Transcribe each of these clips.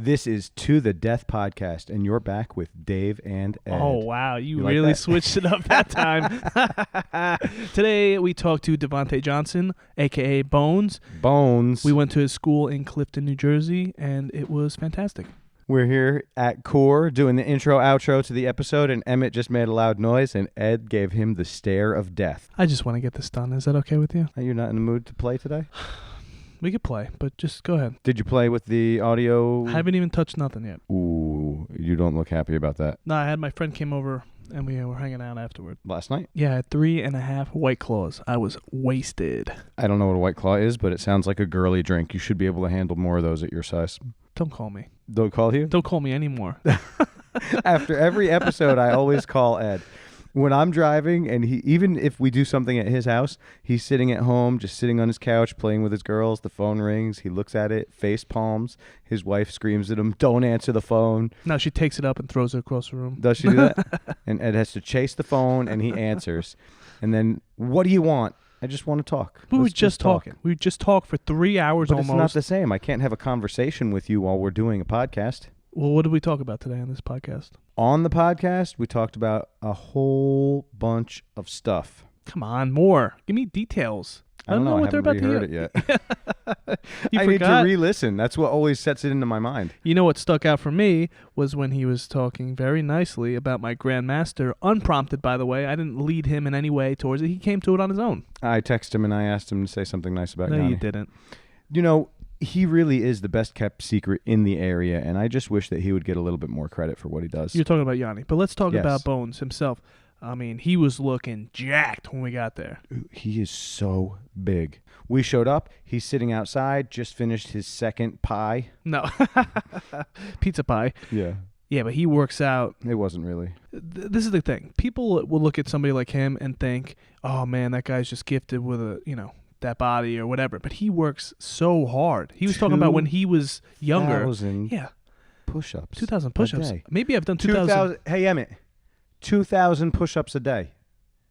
This is To the Death Podcast, and you're back with Dave and Ed. Oh, wow. You like really that? switched it up that time. Today, we talked to Devhonte Johnson, a.k.a. Bones. Bones. We went to his school in Clifton, New Jersey, and it was fantastic. We're here at Core doing the intro, outro to the episode, and Emmett just made a loud noise, and Ed gave him the stare of death. I just want to get this done. Is that okay with you? Are you not in the mood to play today? We could play, but just go ahead. Did you play with the audio? I haven't even touched nothing yet. Ooh, you don't look happy about that. No, I had my friend came over, and we were hanging out afterward. Last night? Yeah, I had 3.5 White Claws. I was wasted. I don't know what a White Claw is, but it sounds like a girly drink. You should be able to handle more of those at your size. Don't call me. Don't call you? Don't call me anymore. After every episode, I always call Ed. When I'm driving, and even if we do something at his house, he's sitting at home, just sitting on his couch, playing with his girls. The phone rings. He looks at it, face palms. His wife screams at him, "Don't answer the phone." No, she takes it up and throws it across the room. Does she do that? And Ed has to chase the phone, and he answers. And then, "What do you want?" "I just want to talk." We were Let's just talk. talking. We just talked for 3 hours But almost. it's not the same. I can't have a conversation with you while we're doing a podcast. Well, what did we talk about today on this podcast? On the podcast, we talked about a whole bunch of stuff. Come on, more. Give me details. I don't know what I they're haven't about to reheard hear. it yet. You I need to forgot? re-listen. That's what always sets it into my mind. You know what stuck out for me was when he was talking very nicely about my grandmaster, unprompted, by the way. I didn't lead him in any way towards it. He came to it on his own. I texted him and I asked him to say something nice about No, Yanni. you didn't. You know, he really is the best kept secret in the area, and I just wish that he would get a little bit more credit for what he does. You're talking about Yanni. But let's talk Yes. about Bones himself. I mean, he was looking jacked when we got there. He is so big. We showed up. He's sitting outside, just finished his second pie. No. Pizza pie. Yeah. Yeah, but he works out. It wasn't really. This is the thing. People will look at somebody like him and think, oh, man, that guy's just gifted with that body or whatever. But he works so hard. He was talking about when he was younger. 2,000 Yeah. push-ups. 2,000 a push-ups. day. Maybe I've done 2,000. Hey, Emmett. 2,000 push-ups a day.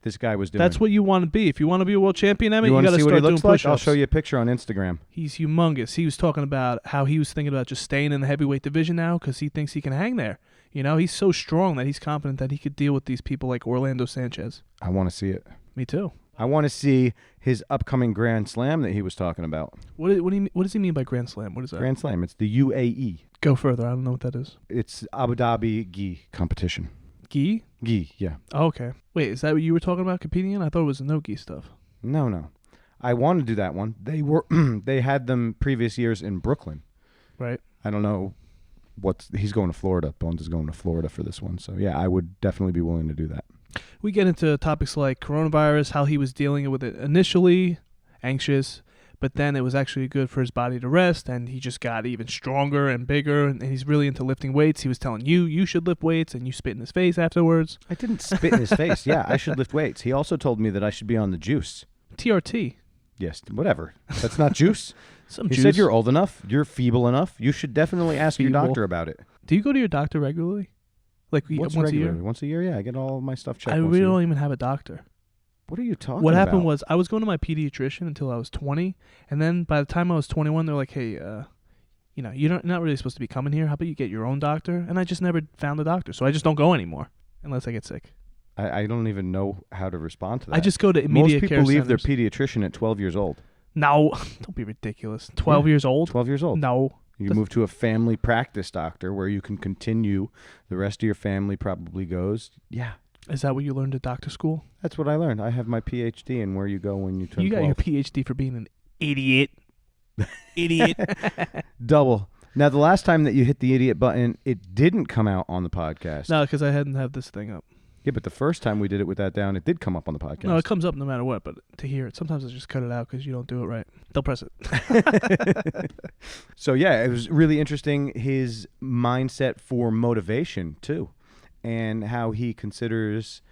This guy was doing. That's what you want to be. If you want to be a world champion, Emmett, you you want got to to see what start he doing looks like? push-ups. I'll show you a picture on Instagram. He's humongous. He was talking about how he was thinking about just staying in the heavyweight division now because he thinks he can hang there. You know, he's so strong that he's confident that he could deal with these people like Orlando Sanchez. I want to see it. Me too. I want to see his upcoming Grand Slam that he was talking about. What does he mean by Grand Slam? What is that? Grand Slam. It's the UAE. Go further. I don't know what that is. It's Abu Dhabi gi competition. Gi? Gi, yeah. Oh, okay. Wait, is that what you were talking about competing in? I thought it was the no gi stuff. No. I want to do that one. They were they had them previous years in Brooklyn. Right. I don't know he's going to Florida. Bones is going to Florida for this one. So yeah, I would definitely be willing to do that. We get into topics like coronavirus, how he was dealing with it initially, anxious, but then it was actually good for his body to rest, and he just got even stronger and bigger, and he's really into lifting weights. He was telling you should lift weights, and you spit in his face afterwards. I didn't spit in his face. Yeah, I should lift weights. He also told me that I should be on the juice. TRT. Yes, whatever. That's not juice. Some He juice. said you're old enough, you're feeble enough. You should definitely ask your Feeble. doctor about it. Do you go to your doctor regularly? Like What's once regularly? a year? Once a year, yeah. I get all my stuff checked. I once really a year. don't even have a doctor. What are you talking What about? happened was I was going to my pediatrician until I was 20, and then by the time I was 21, they're like, hey, you're not really supposed to be coming here. How about you get your own doctor? And I just never found a doctor, so I just don't go anymore unless I get sick. I don't even know how to respond to that. I just go to immediate Most care people leave centers. their pediatrician at 12 years old. No, don't be ridiculous. 12 years old? 12 years old. No. You move to a family practice doctor where you can continue. The rest of your family probably goes. Yeah. Is that what you learned at doctor school? That's what I learned. I have my PhD in where you go when you turn 12. You got your PhD for being an idiot. Idiot. Double. Now, the last time that you hit the idiot button, it didn't come out on the podcast. No, because I hadn't have this thing up. Yeah, but the first time we did it with that down, it did come up on the podcast. No, it comes up no matter what, but to hear it, sometimes I just cut it out because you don't do it right. They'll press it. So, yeah, it was really interesting, his mindset for motivation, too, and how he considers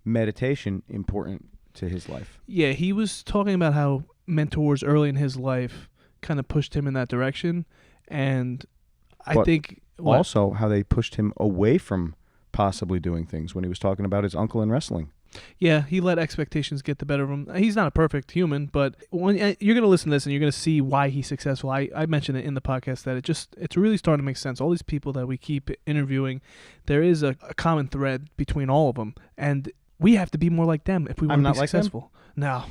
meditation important to his life. Yeah, he was talking about how mentors early in his life kind of pushed him in that direction, and I But think... Also, how they pushed him away from possibly doing things when he was talking about his uncle in wrestling. Yeah, he let expectations get the better of him. He's not a perfect human, but when you're going to listen to this and you're going to see why he's successful. I mentioned it in the podcast that it's really starting to make sense. All these people that we keep interviewing, there is a common thread between all of them, and we have to be more like them if we want to be successful. No,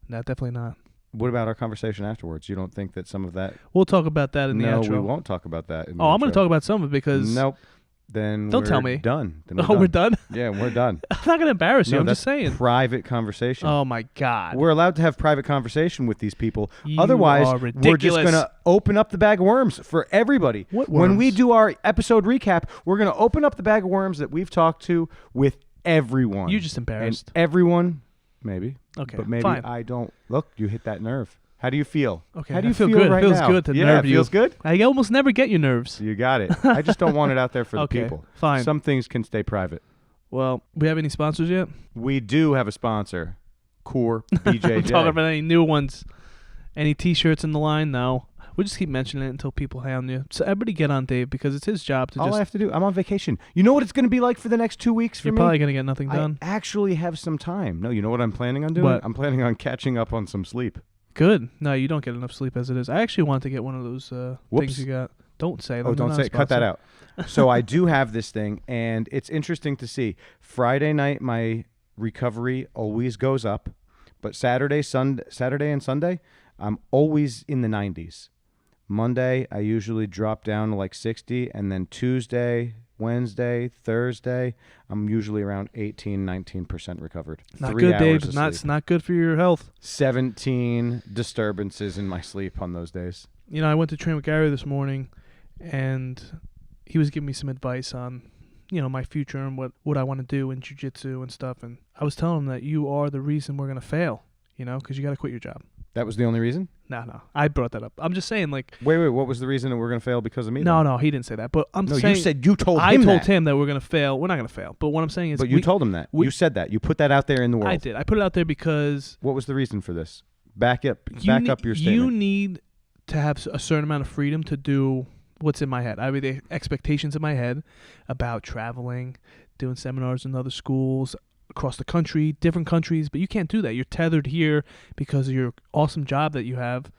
definitely not. What about our conversation afterwards? You don't think that some of that... We'll talk about that in the outro. No, we won't talk about that in the I'm going to talk about some of it because... Nope. Then don't tell me. Done. Then we're done? Yeah, we're done. I'm not going to embarrass you. I'm that's just saying. Private conversation. Oh, my God. We're allowed to have private conversation with these people. You Otherwise, are ridiculous. we're just going to open up the bag of worms for everybody. What worms? When we do our episode recap, we're going to open up the bag of worms that we've talked to with everyone. You're just embarrassed. And everyone, maybe. Okay, but maybe fine. I don't. Look, you hit that nerve. How do you feel? Okay. How do you feel feel good. right It feels now? good to nerve you. Yeah, it feels good? I almost never get your nerves. You got it. I just don't want it out there for Okay, the people. fine. Some things can stay private. Well, we have any sponsors yet? We do have a sponsor, Core BJJ. I'm talking about any new ones. Any T-shirts in the line? No. We'll just keep mentioning it until people hound you. So everybody get on Dave because it's his job to All I have to do, I'm on vacation. You know what it's going to be like for the next 2 weeks for You're me? probably going to get nothing done. I actually have some time. No, you know what I'm planning on doing? What? I'm planning on catching up on some sleep. Good. No, you don't get enough sleep as it is. I actually want to get one of those things you got. Don't say them. Oh, don't say it. Cut that out. So I do have this thing, and it's interesting to see. Friday night, my recovery always goes up, but Saturday and Sunday, I'm always in the 90s. Monday, I usually drop down to like 60, and then Tuesday, Wednesday, Thursday, I'm usually around 18, 19% recovered. Not 3 good, hours Dave. of It's sleep. not good for your health. 17 disturbances in my sleep on those days. You know, I went to train with Gary this morning, and he was giving me some advice on, my future and what I want to do in jiu-jitsu and stuff. And I was telling him that you are the reason we're going to fail, because you got to quit your job. That was the only reason? No. I brought that up. I'm just saying, like... Wait. What was the reason that we're going to fail because of me? No, he didn't say that. But I'm saying... No, you said you told him I told that. him that we're going to fail. We're not going to fail. But what I'm saying is... But you told him that. You said that. You put that out there in the world. I did. I put it out there because... What was the reason for this? Back up your statement. You need to have a certain amount of freedom to do what's in my head. I mean, the expectations in my head about traveling, doing seminars in other schools, across the country, different countries, but you can't do that. You're tethered here because of your awesome job that you have,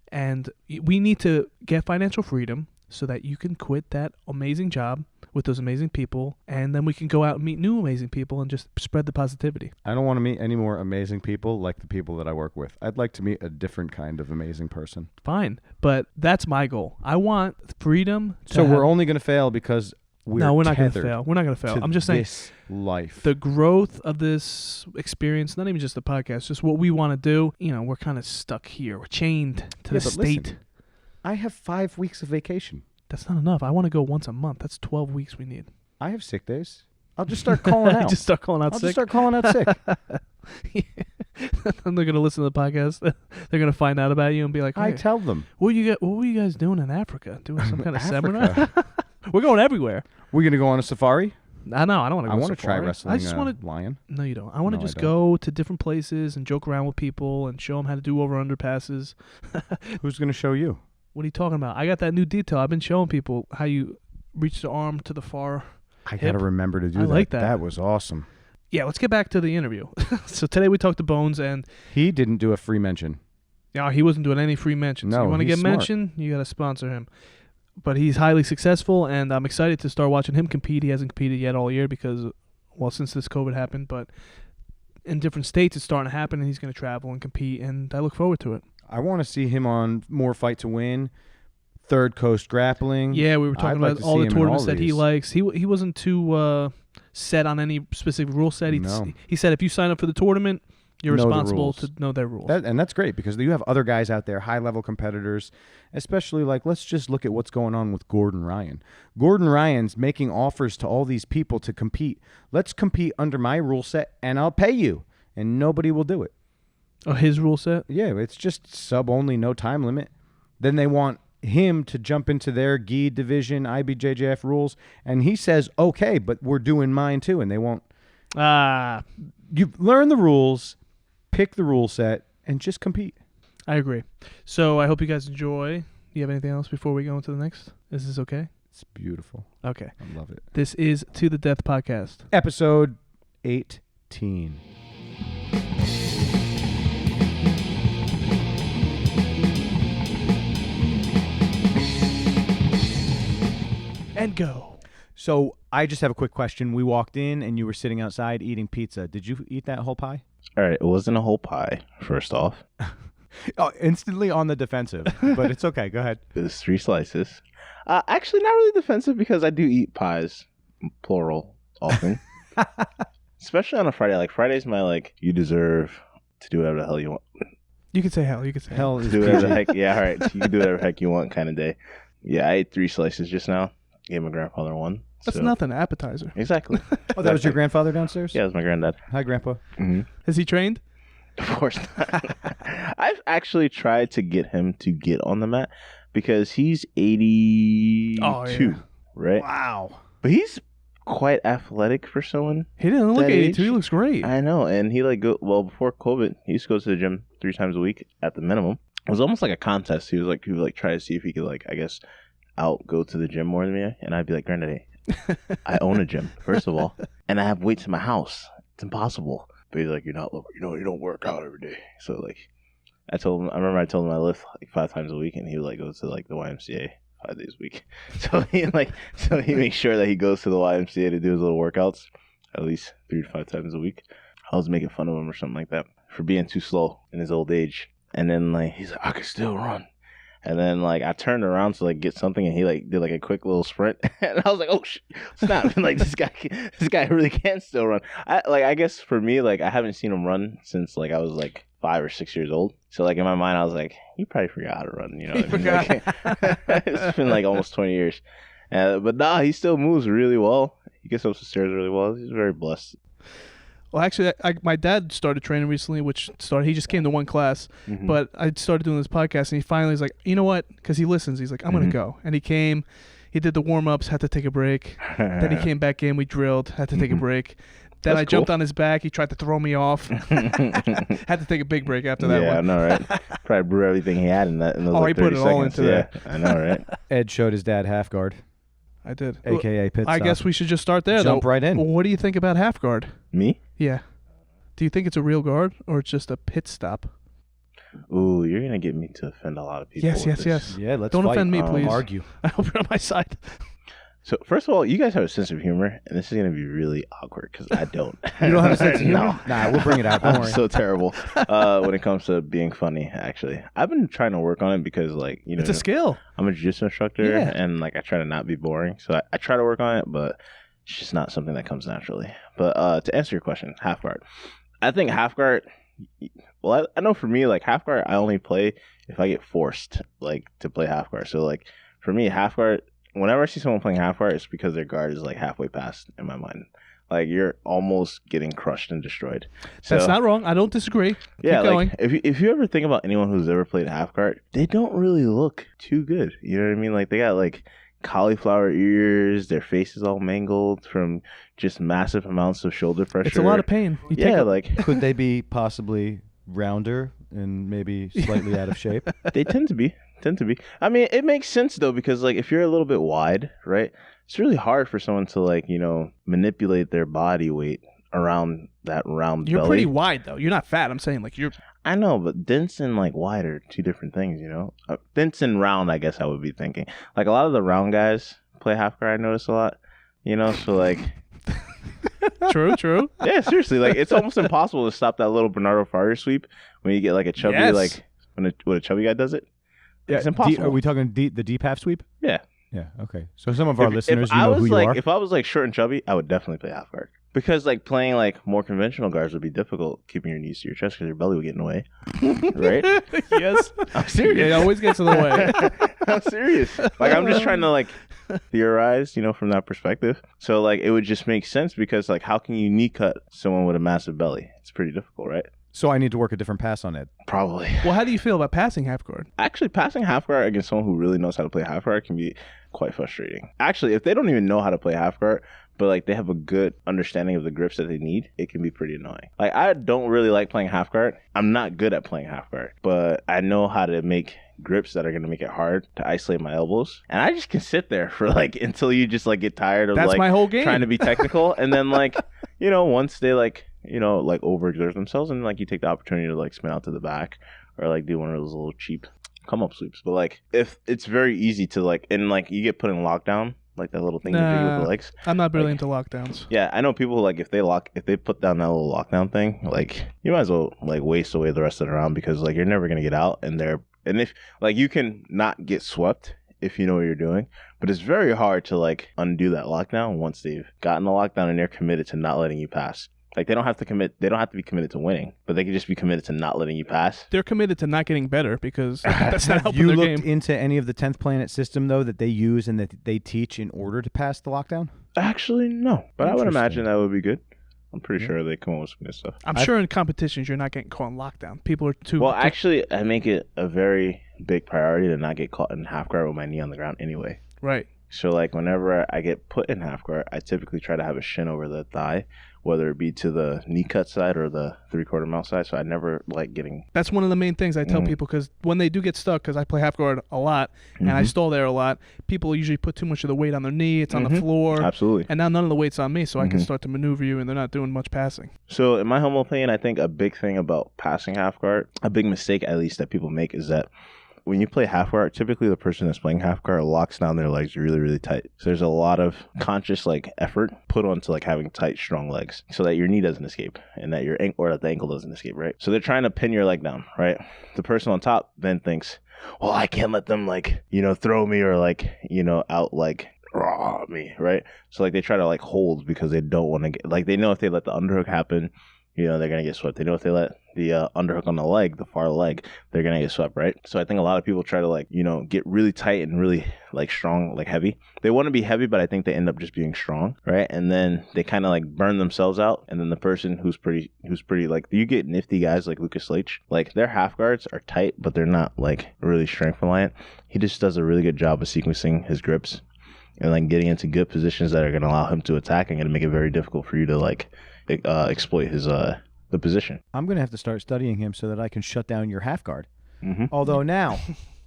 and we need to get financial freedom so that you can quit that amazing job with those amazing people, and then we can go out and meet new amazing people and just spread the positivity. I don't want to meet any more amazing people like the people that I work with. I'd like to meet a different kind of amazing person. Fine, but that's my goal. I want freedom. So we're only going to fail because we're not going to tethered fail. We're not going to fail. I'm just saying this life. the growth of this experience, not even just the podcast, just what we want to do. We're kind of stuck here. We're chained to the state. Listen, I have 5 weeks of vacation. That's not enough. I want to go once a month. That's 12 weeks we need. I have sick days. I'll just start calling out. Just start calling out I'll sick. just start calling out sick. And they're going to listen to the podcast. They're going to find out about you and be like, hey, I tell them. What were you guys doing in Africa? Doing some kind of Africa? seminar? We're going everywhere. We're going to go on a safari? I know. I don't want to go I want to try safari. wrestling I just want a lion. No, you don't. I want to No, just I don't. go to different places and joke around with people and show them how to do over underpasses. Who's going to show you? What are you talking about? I got that new detail. I've been showing people how you reach the arm to the far. I got to remember to do that. like that. That was awesome. Yeah, let's get back to the interview. So today we talked to Bones, and He didn't do a free mention. he wasn't doing any free mentions. No, You want to he's get smart. mentioned, you got to sponsor him. But he's highly successful, and I'm excited to start watching him compete. He hasn't competed yet all year because, since this COVID happened, but in different states it's starting to happen, and he's going to travel and compete, and I look forward to it. I want to see him on more Fight to Win, Third Coast Grappling. Yeah, we were talking I'd like about to all see the him in all tournaments that he these. likes. He wasn't too set on any specific rule set. No. He said if you sign up for the tournament, you're Know the responsible rules. to know their rules. And that's great because you have other guys out there, high-level competitors, especially let's just look at what's going on with Gordon Ryan. Gordon Ryan's making offers to all these people to compete. Let's compete under my rule set, and I'll pay you. And nobody will do it. Oh, his rule set? Yeah, it's just sub-only, no time limit. Then they want him to jump into their gi division, IBJJF rules, and he says, okay, but we're doing mine too, and they won't. You learn the rules, pick the rule set, and just compete. I agree. So I hope you guys enjoy. Do you have anything else before we go into the next? Is this okay? It's beautiful. Okay. I love it. This is To the Death Podcast. Episode 18. 15. And go. So I just have a quick question. We walked in and you were sitting outside eating pizza. Did you eat that whole pie? All right, it wasn't a whole pie, first off. Oh, instantly on the defensive, but it's okay. Go ahead. It was 3 slices. Actually, not really defensive because I do eat pies, plural, often. Especially on a Friday. Like, Friday's my, like, you deserve to do whatever the hell you want. You could say hell. You could say Hell is Do whatever the PG. heck, yeah, all right. You can do whatever the heck you want kind of day. Yeah, I ate 3 slices just now. Gave my grandfather one. That's so- nothing. Appetizer. Exactly. Oh, that was your grandfather downstairs? Yeah, it was my granddad. Hi, Grandpa. Mm-hmm. Is he trained? Of course not. I've actually tried to get him to get on the mat because he's 82, Oh, yeah. right? Wow. But he's quite athletic for someone. He didn't look That 82. He age? looks great. I know, and he before COVID, he used to go to the gym 3 times a week at the minimum. It was almost like a contest. He would try to see if he could go to the gym more than me, and I'd be like, Granddad, I own a gym, first of all, and I have weights in my house. It's impossible. But he's like, you don't work out every day. So I remember I told him I lift 5 times a week, and he would go to the YMCA 5 days a week. So he makes sure that he goes to the YMCA to do his little workouts at least 3 to 5 times a week. I was making fun of him or something like that for being too slow in his old age. And then he's like, I can still run. And then I turned around to get something, and he did a quick little sprint, and I was like, oh snap! This guy really can still run. I guess for me, I haven't seen him run since I was 5 or 6 years old. So in my mind, I was like, he probably forgot how to run. You know what I mean? It's been almost 20 years, but nah, he still moves really well. He gets up the stairs really well. He's very blessed. Well, actually, my dad started training recently, he just came to one class, Mhm. but I started doing this podcast, and he finally was like, you know what? Because he listens. He's like, I'm going to go. And he came, he did the warm-ups, had to take a break. Then he came back in, we drilled, had to take a break. Then That's I jumped cool. on his back. He tried to throw me off. Had to take a big break after that Yeah, I one. know, right? Probably blew everything he had in those Oh, he 30 put it all seconds. into yeah, that. I know, right? Ed showed his dad half guard, I did. a.k.a. pit I stop. guess we should just start there, Jump though. right in. What do you think about half guard? Me? Yeah. Do you think it's a real guard or it's just a pit stop? Ooh, you're gonna get me to offend a lot of people. Yes, with yes, this. yes. Yeah, let's Don't fight. offend me, please. Argue. I hope you're on my side. So first of all, you guys have a sense of humor, and this is gonna be really awkward because I don't. You don't have a sense of humor? No. Nah, we'll bring it out. Don't I'm worry. so terrible when it comes to being funny. Actually, I've been trying to work on it because, It's a skill. I'm a jiu-jitsu instructor, Yeah. and I try to not be boring. So I try to work on it, but it's just not something that comes naturally. But to answer your question, half guard. I think half guard. Well, I know for me, half guard, I only play if I get forced, to play half guard. So, for me, half guard. Whenever I see someone playing half guard, it's because their guard is halfway past in my mind. You're almost getting crushed and destroyed. So, That's not wrong. I don't disagree. yeah, Keep going. if you ever think about anyone who's ever played half guard, they don't really look too good. You know what I mean? They got cauliflower ears, their face is all mangled from just massive amounts of shoulder pressure. It's a lot of pain. You take Yeah, Could they be possibly rounder and maybe slightly out of shape? they tend to be. I mean, it makes sense though because if you're a little bit wide, right? It's really hard for someone to manipulate their body weight around that round You're belly. pretty wide, though. You're not fat. I'm saying, you're... I know, but dense and wide are two different things, dense and round, I guess I would be thinking. A lot of the round guys play half guard, I notice a lot. So True. yeah, seriously, it's almost impossible to stop that little Bernardo Farrier sweep when you get a chubby Yes. when a chubby guy does it. Yeah, It's impossible. Are we talking the deep half sweep? Yeah. Yeah. Okay. So some of our listeners, if I was who you are. if I was short and chubby, I would definitely play half guard because playing more conventional guards would be difficult, keeping your knees to your chest because your belly would get in the way, right? Yes. I'm serious. It always gets in the way. I'm serious. I'm just trying to theorize, from that perspective. So it would just make sense because how can you knee cut someone with a massive belly? It's pretty difficult, right? So I need to work a different pass on it. Probably. Well, how do you feel about passing half guard? Actually, passing half guard against someone who really knows how to play half guard can be quite frustrating. Actually, if they don't even know how to play half guard, but they have a good understanding of the grips that they need, it can be pretty annoying. I don't really like playing half guard. I'm not good at playing half guard, but I know how to make grips that are going to make it hard to isolate my elbows. And I just can sit there for until you just get tired of That's my whole game. trying to be technical. And then once they like overexert themselves, and like you take the opportunity to like spin out to the back or like do one of those little cheap come up sweeps. But like if it's very easy to like, and like you get put in lockdown, like that little thing you do with the legs. I'm not really like, into lockdowns. Yeah, I know people like if they put down that little lockdown thing, like you might as well like waste away the rest of the round, because like you're never gonna get out, and if like you can not get swept if you know what you're doing, but it's very hard to like undo that lockdown once they've gotten the lockdown and they're committed to not letting you pass. Like they don't have to be committed to winning, but they can just be committed to not letting you pass. They're committed to not getting better because that's not helping you their looked game. into any of the 10th planet system though that they use and that they teach in order to pass the lockdown? Actually, no, but I would Interesting. imagine that would be good. I'm pretty Yeah. sure they come up with some good stuff. I'm sure in competitions you're not getting caught in lockdown. People are too. Well, actually, I make it a very big priority to not get caught in half guard with my knee on the ground anyway. right. So, like, whenever I get put in half guard, I typically try to have a shin over the thigh, whether it be to the knee cut side or the 3/4 mount side. So I never like getting. That's one of the main things I tell people, because when they do get stuck, because I play half guard a lot and I stall there a lot, people usually put too much of the weight on their knee. It's on the floor. Absolutely. And now none of the weight's on me, so I can start to maneuver you, and they're not doing much passing. So, in my humble opinion, I think a big thing about passing half guard, a big mistake at least that people make, is that when you play half guard, typically the person that's playing half guard locks down their legs really, really tight. So there's a lot of conscious like effort put onto like having tight, strong legs, so that your knee doesn't escape and that that the ankle doesn't escape, right? So they're trying to pin your leg down, right? The person on top then thinks, well, I can't let them like, throw me or like, out like raw me, right? So like they try to like hold because they don't want to get, like they know if they let the underhook happen, they're going to get swept. They know if they let the underhook on the leg, the far leg, they're going to get swept, right? So I think a lot of people try to like, get really tight and really like strong, like heavy. They want to be heavy, but I think they end up just being strong, right? And then they kind of like burn themselves out. And then the person who's pretty like, you get nifty guys like Lucas Leitch, like their half guards are tight, but they're not like really strength reliant. He just does a really good job of sequencing his grips and like getting into good positions that are going to allow him to attack and going to make it very difficult for you to like exploit his the position. I'm going to have to start studying him so that I can shut down your half guard. Mm-hmm. Although now,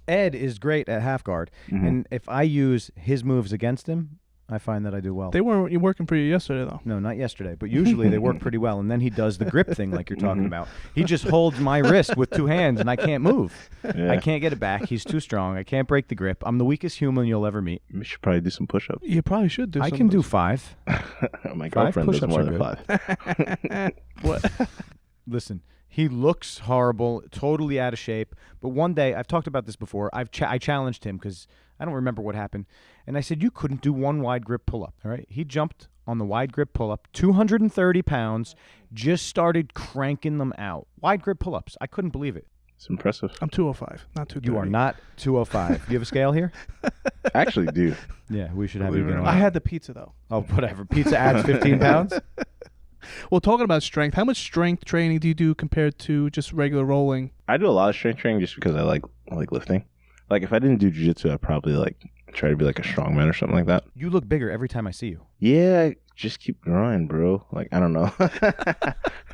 Ed is great at half guard, and if I use his moves against him, I find that I do well. They weren't working for you yesterday, though. No, not yesterday, but usually they work pretty well. And then he does the grip thing like you're talking about. He just holds my wrist with two hands, and I can't move. Yeah. I can't get it back. He's too strong. I can't break the grip. I'm the weakest human you'll ever meet. You should probably do some push-ups. You probably should do. I some can of do those. 5. My girlfriend does push-ups more are than good. 5. What? Listen, he looks horrible, totally out of shape. But one day, I've talked about this before. I challenged him because I don't remember what happened. And I said, you couldn't do one wide grip pull-up. All right. He jumped on the wide grip pull-up, 230 pounds, just started cranking them out. Wide grip pull-ups. I couldn't believe it. It's impressive. I'm 205, not 230. You are not 205. You have a scale here? I actually do. Yeah, we should have Believe you it get or on. I had the pizza, though. Oh, whatever. Pizza adds 15 pounds? Well, talking about strength, how much strength training do you do compared to just regular rolling? I do a lot of strength training just because I like lifting. Like if I didn't do jiu-jitsu, I'd probably like try to be like a strongman or something like that. You look bigger every time I see you. Yeah, just keep growing, bro. Like I don't know.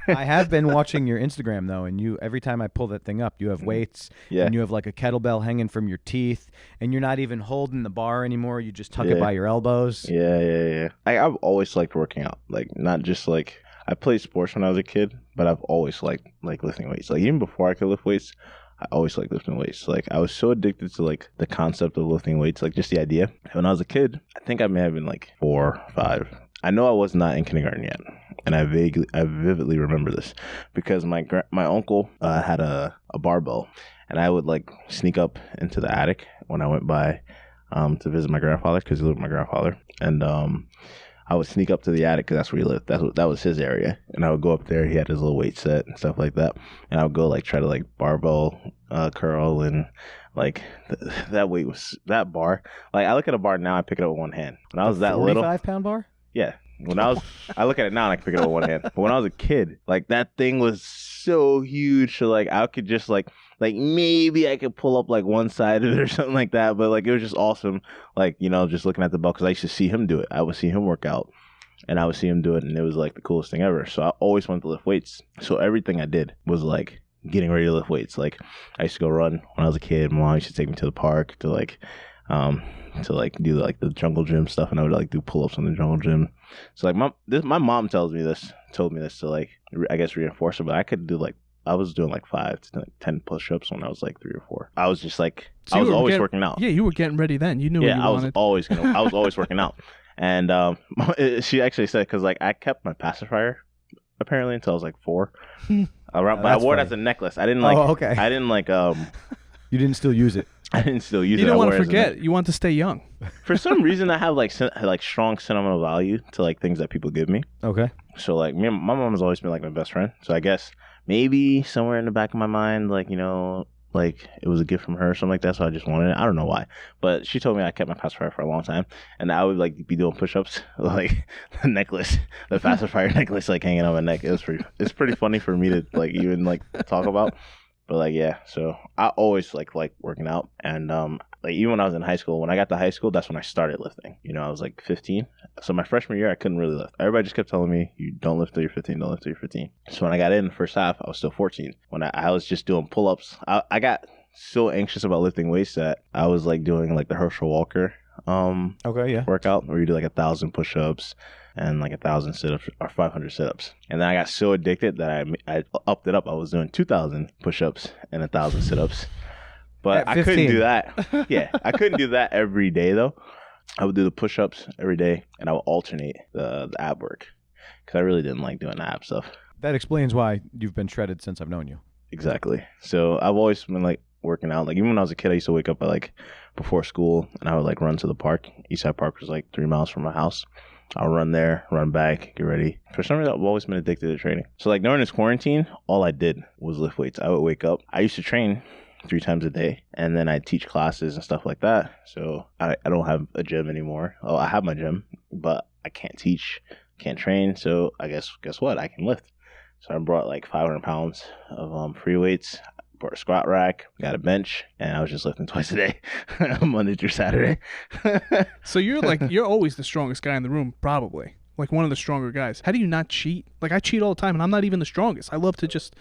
I have been watching your Instagram, though, and you every time I pull that thing up, you have weights, Yeah. and you have like a kettlebell hanging from your teeth, and you're not even holding the bar anymore. You just tuck it by your elbows. Yeah. I've always liked working out. Like not just like I played sports when I was a kid, but I've always liked lifting weights. Like even before I could lift weights, I always liked lifting weights. Like I was so addicted to like the concept of lifting weights, like just the idea. When I was a kid, I think I may have been like 4 or 5. I know I was not in kindergarten yet, and I vividly remember this because my uncle had a barbell, and I would like sneak up into the attic when I went by to visit my grandfather because he lived with my grandfather, and I would sneak up to the attic because that's where he lived. That was his area, and I would go up there. He had his little weight set and stuff like that, and I would go like try to like barbell curl and like that weight was that bar. Like I look at a bar now, I pick it up with one hand. When I was that little, 45-pound bar. yeah. I look at it now and I can pick it up with one hand. But when I was a kid, like that thing was so huge. So like I could just like maybe I could pull up like one side of it or something like that. But like it was just awesome. Like, just looking at the bell because I used to see him do it. I would see him work out and I would see him do it. And it was like the coolest thing ever. So I always wanted to lift weights. So everything I did was like getting ready to lift weights. Like I used to go run when I was a kid. My mom used to take me to the park to like to like do like the jungle gym stuff, and I would like do pull-ups on the jungle gym. So like my mom told me this to like I guess reinforce it, but I was doing like 5 to like 10 push-ups when I was like 3 or 4. I was just like So I was always getting, working out. Yeah, you were getting ready then. You knew what you wanted. I was always working out. And she actually said, because like I kept my pacifier apparently until I was like 4. But I wore it as a necklace. I didn't like. Oh, okay. I didn't like. You didn't still use it. I didn't still use it. You didn't I want wore to it as a forget. You want to stay young. For some reason, I have like strong sentimental value to like things that people give me. Okay. So like my mom has always been like my best friend. So I guess maybe somewhere in the back of my mind, like, you know, like it was a gift from her or something like that. So I just wanted it. I don't know why, but she told me I kept my pacifier for a long time, and I would like be doing push-ups, like the necklace, the pacifier necklace, like hanging on my neck. It's pretty funny for me to like even like talk about. But like, yeah, so I always like working out, and like even when I was in high school, when I got to high school, that's when I started lifting. You know, I was like 15. So my freshman year, I couldn't really lift. Everybody just kept telling me, you don't lift till you're 15, don't lift till you're 15. So when I got in the first half, I was still 14. When I was just doing pull-ups, I got so anxious about lifting weights that I was like doing like the Herschel Walker Okay, yeah. workout where you do like 1,000 push-ups and like 1,000 sit-ups or 500 sit-ups. And then I got so addicted that I upped it up. I was doing 2,000 push-ups and 1,000 sit-ups. But I couldn't do that. Yeah, I couldn't do that every day though. I would do the push-ups every day, and I would alternate the ab work because I really didn't like doing the ab stuff. That explains why you've been shredded since I've known you. Exactly. So I've always been like working out. Like even when I was a kid, I used to wake up at like before school, and I would like run to the park. Eastside Park was like 3 miles from my house. I'll run there, run back, get ready. For some reason, I've always been addicted to training. So like during this quarantine, all I did was lift weights. I would wake up. I used to train 3 times a day, and then I teach classes and stuff like that. So I don't have a gym anymore. Oh, I have my gym, but I can't teach, can't train. So I guess what? I can lift. So I brought like 500 pounds of free weights. Brought a squat rack, got a bench, and I was just lifting twice a day, Monday through Saturday. So you're always the strongest guy in the room, probably. Like one of the stronger guys. How do you not cheat? Like I cheat all the time, and I'm not even the strongest. I love to just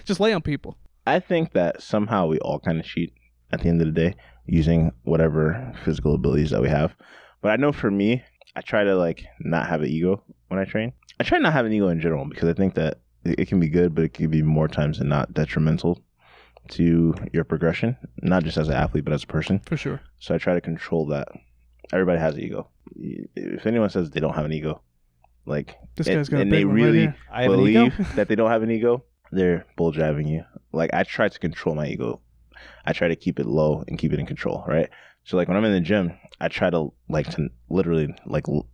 just lay on people. I think that somehow we all kind of cheat at the end of the day using whatever physical abilities that we have. But I know for me, I try to like not have an ego when I train. I try not to have an ego in general because I think that it can be good, but it can be more times than not detrimental to your progression, not just as an athlete, but as a person. For sure. So I try to control that. Everybody has an ego. If anyone says they don't have an ego, like, This guy's got a and big they one right really here. I have an believe ego? that they don't have an ego, they're bull driving you. Like, I try to control my ego. I try to keep it low and keep it in control, right? So like when I'm in the gym, I try to literally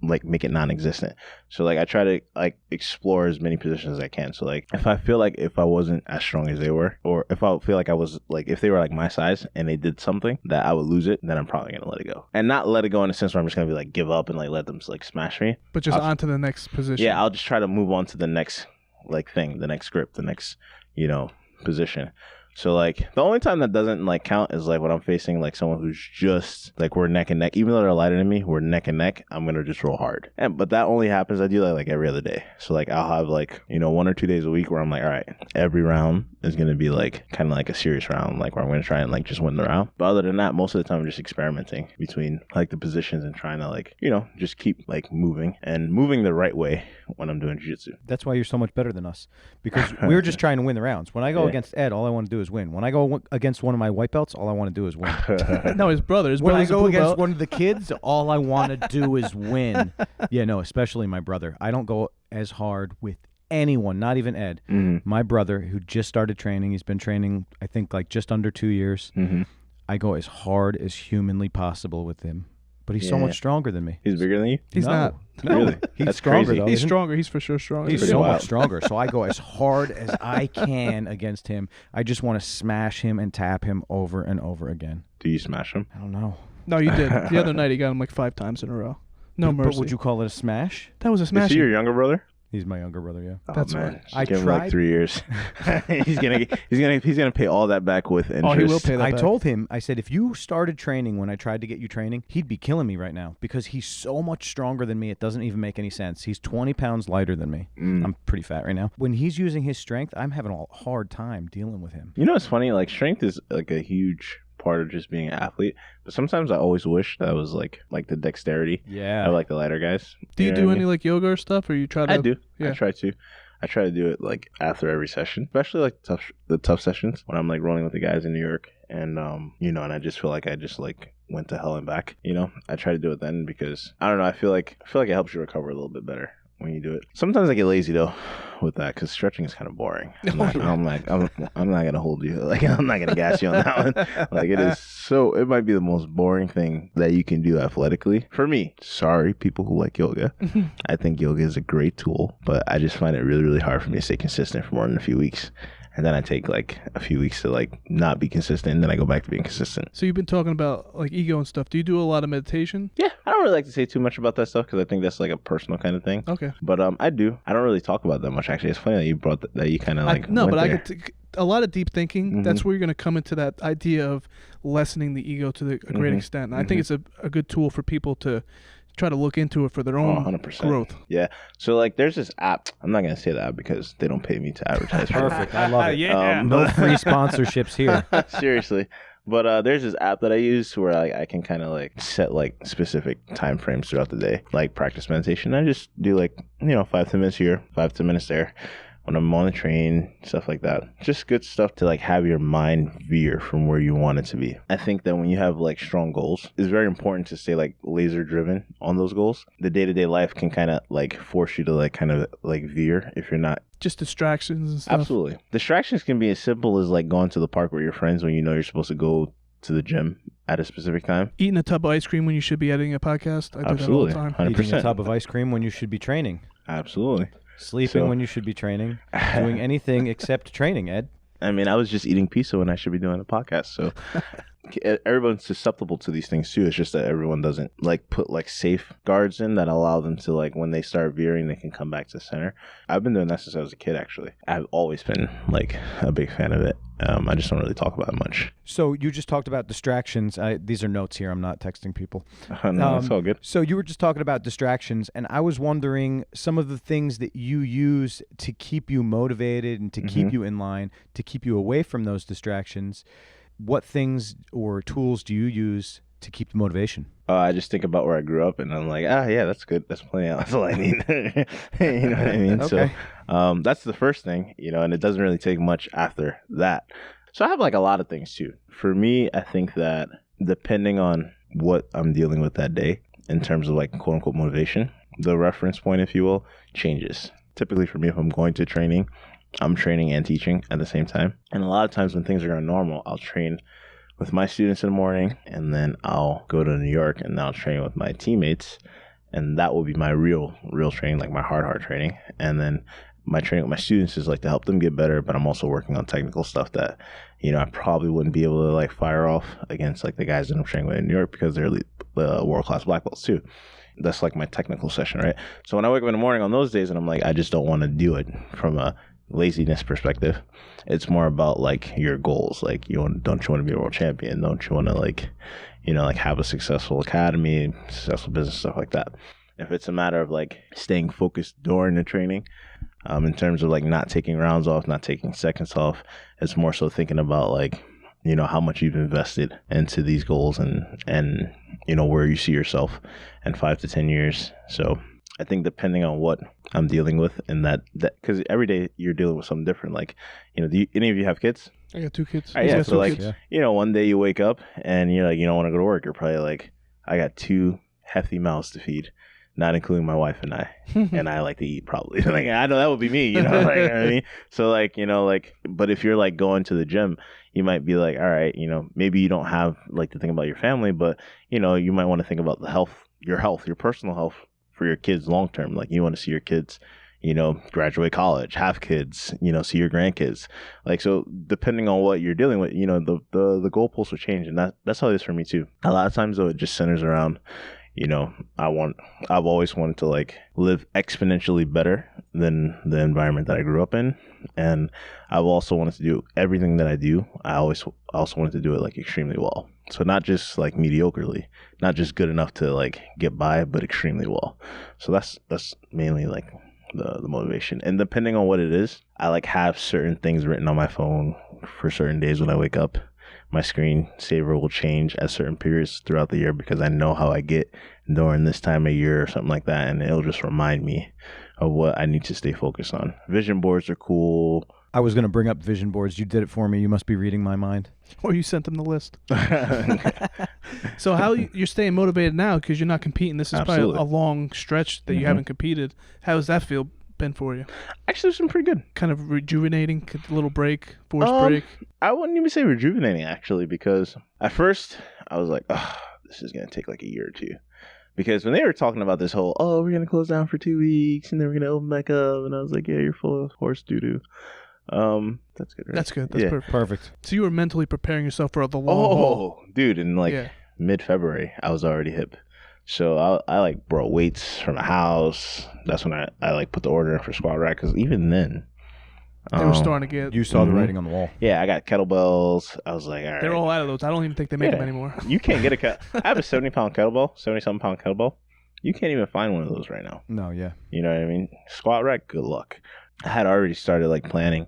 make it non-existent. So like I try to like explore as many positions as I can. So like if I feel like if I wasn't as strong as they were, or if I feel like I was like if they were like my size and they did something that I would lose it, then I'm probably gonna let it go. And not let it go in a sense where I'm just gonna be like give up and like let them like smash me. But just on to the next position. Yeah, I'll just try to move on to the next like thing, the next grip, the next, position. So like the only time that doesn't like count is like when I'm facing like someone who's just like we're neck and neck. Even though they're lighter than me, we're neck and neck. I'm gonna just roll hard. But that only happens. I do that like every other day. So like I'll have like 1 or 2 days a week where I'm like, all right, every round is gonna be like kind of like a serious round, like where I'm gonna try and like just win the round. But other than that, most of the time I'm just experimenting between like the positions and trying to like just keep like moving the right way when I'm doing jiu-jitsu. That's why you're so much better than us, because we're just trying to win the rounds. When I go against Ed, all I want to do is win. When I go against one of my white belts, all I want to do is win. No, his brother. His When I brother's a go blue against belt. one of the kids, all I want to do is win. Yeah, no, especially my brother. I don't go as hard with anyone, not even Ed. Mm-hmm. My brother, who just started training, he's been training, I think, like just under 2 years. Mm-hmm. I go as hard as humanly possible with him. But he's so much stronger than me. He's bigger than you? He's not. No, Really? he's That's stronger crazy. though. He's isn't stronger. He's for sure stronger. He's pretty so wild. much stronger. So I go as hard as I can against him. I just want to smash him and tap him over and over again. Do you smash him? I don't know. No, you did. The other night he got him like 5 times in a row. No mercy. But would you call it a smash? That was a Is smash. he your younger brother? He's my younger brother, yeah. That's man. right. I Give him like tried- 3 years. he's gonna pay all that back with interest. Oh, he will pay that I back. told him, I said, if you started training when I tried to get you training, he'd be killing me right now because he's so much stronger than me. It doesn't even make any sense. He's 20 pounds lighter than me. I'm pretty fat right now. When he's using his strength, I'm having a hard time dealing with him. You know what's funny? Like strength is like a huge part of just being an athlete. But sometimes I always wish that was like the dexterity Yeah. of like the lighter guys. Do you know do what I any mean? like yoga or stuff, or you try to? I do. Yeah. I try to do it like after every session, especially like the tough sessions when I'm like rolling with the guys in New York, and and I just feel like I just like went to hell and back. I try to do it then because I don't know. I feel like it helps you recover a little bit better when you do it. Sometimes I get lazy though with that because stretching is kind of boring. I'm not gonna hold you. Like I'm not gonna gas you on that one. Like it is so. It might be the most boring thing that you can do athletically for me. Sorry, people who like yoga. I think yoga is a great tool, but I just find it really, really hard for me to stay consistent for more than a few weeks. And then I take like a few weeks to like not be consistent, and then I go back to being consistent. So you've been talking about like ego and stuff. Do you do a lot of meditation? Yeah, I don't really like to say too much about that stuff because I think that's like a personal kind of thing. Okay. But I do. I don't really talk about that much actually. It's funny that you brought that you kind of like. I could. A lot of deep thinking. That's where you're going to come into that idea of lessening the ego to a great extent. And I think it's a good tool for people to try to look into it for their own 100%. growth. Yeah. So like there's this app. I'm not going to say that because they don't pay me to advertise. Perfect. I love it. Yeah. No free sponsorships here. Seriously. But there's this app that I use where I can kind of like set like specific time frames throughout the day, like practice meditation. I just do like 5-10 minutes here, 5-10 minutes there. When I'm on the train, stuff like that. Just good stuff to like have your mind veer from where you want it to be. I think that when you have like strong goals, it's very important to stay like laser driven on those goals. The day-to-day life can kind of like force you to like kind of like veer if you're not. Just distractions and stuff. Absolutely. Distractions can be as simple as like going to the park with your friends when you know you're supposed to go to the gym at a specific time. Eating a tub of ice cream when you should be editing a podcast. I do Absolutely. that all the time. 100%. Eating a tub of ice cream when you should be training. Absolutely. Sleeping when you should be training. Doing anything except training, Ed. I mean, I was just eating pizza when I should be doing a podcast. So everyone's susceptible to these things too. It's just that everyone doesn't like put like safeguards in that allow them to like when they start veering, they can come back to center. I've been doing that since I was a kid, actually. I've always been like a big fan of it. I just don't really talk about it much. So you just talked about distractions. These are notes here. I'm not texting people. No, it's all good. So you were just talking about distractions, and I was wondering some of the things that you use to keep you motivated and to keep you in line, to keep you away from those distractions. What things or tools do you use to keep the motivation? I just think about where I grew up, and I'm like, yeah, that's good. That's plenty. That's all I need. You know what I mean? Okay. So that's the first thing, and it doesn't really take much after that. So I have like a lot of things too. For me, I think that depending on what I'm dealing with that day in terms of like quote unquote motivation, the reference point, if you will, changes. Typically for me, if I'm going to training, I'm training and teaching at the same time. And a lot of times when things are going normal, I'll train with my students in the morning, and then I'll go to New York and I'll train with my teammates. And that will be my real training, like my hard training. And then my training with my students is like to help them get better, but I'm also working on technical stuff that, I probably wouldn't be able to like fire off against like the guys that I'm training with in New York because they're world-class black belts too. That's like my technical session, right? So when I wake up in the morning on those days and I'm like, I just don't want to do it from a laziness perspective. It's more about like your goals. Like don't you want to be a world champion? Don't you want to like have a successful academy, successful business, stuff like that. If it's a matter of like staying focused during the training, in terms of like not taking rounds off, not taking seconds off, it's more so thinking about like how much you've invested into these goals and where you see yourself in 5 to 10 years. So I think depending on what I'm dealing with in that because every day you're dealing with something different. Like, do any of you have kids? I got 2 kids. Yeah, so like, kids. One day you wake up and you're like, you don't want to go to work. You're probably like, I got 2 hefty mouths to feed, not including my wife and I. And I like to eat probably. Like, I know that would be me, like, you know what I mean? So like, but if you're like going to the gym, you might be like, all right, maybe you don't have like to think about your family, but you might want to think about your personal health for your kids long term. Like you want to see your kids, graduate college, have kids, see your grandkids. Like, so depending on what you're dealing with, the goalposts will change. And that's how it is for me too. A lot of times though, it just centers around, I've always wanted to like live exponentially better than the environment that I grew up in. And I've also wanted to do everything that I do. I also wanted to do it like extremely well. So not just like mediocrely, not just good enough to like get by, but extremely well. So that's mainly like the motivation. And depending on what it is, I like have certain things written on my phone for certain days when I wake up. my screen saver will change at certain periods throughout the year because I know how I get during this time of year or something like that, and it'll just remind me of what I need to stay focused on. Vision boards are cool. I was going to bring up vision boards. You did it for me. You must be reading my mind. Or you sent them the list. So how you're staying motivated now because you're not competing? This is Absolutely. probably a long stretch that you haven't competed. How does that feel been for you? Actually, it's been pretty good. Kind of rejuvenating, a little break, forced break. I wouldn't even say rejuvenating, actually, because at first I was like, oh, this is going to take like a year or two. Because when they were talking about this whole, oh, we're going to close down for 2 weeks and then we're going to open back up, and I was like, yeah, you're full of horse doo-doo. That's good, right? That's good. That's perfect. Perfect. So you were mentally preparing yourself for the long haul. Dude, in mid-February, I was already hip. So I like brought weights from the house. That's when I like put the order in for squat rack, because even then They were starting to get. You saw the writing on the wall. Yeah, I got kettlebells. I was like, all right. They're all out of those. I don't even think they make them anymore. You can't get I have a 70-pound kettlebell, 70-something pound kettlebell. You can't even find one of those right now. No, yeah. You know what I mean? Squat rack, good luck. I had already started like planning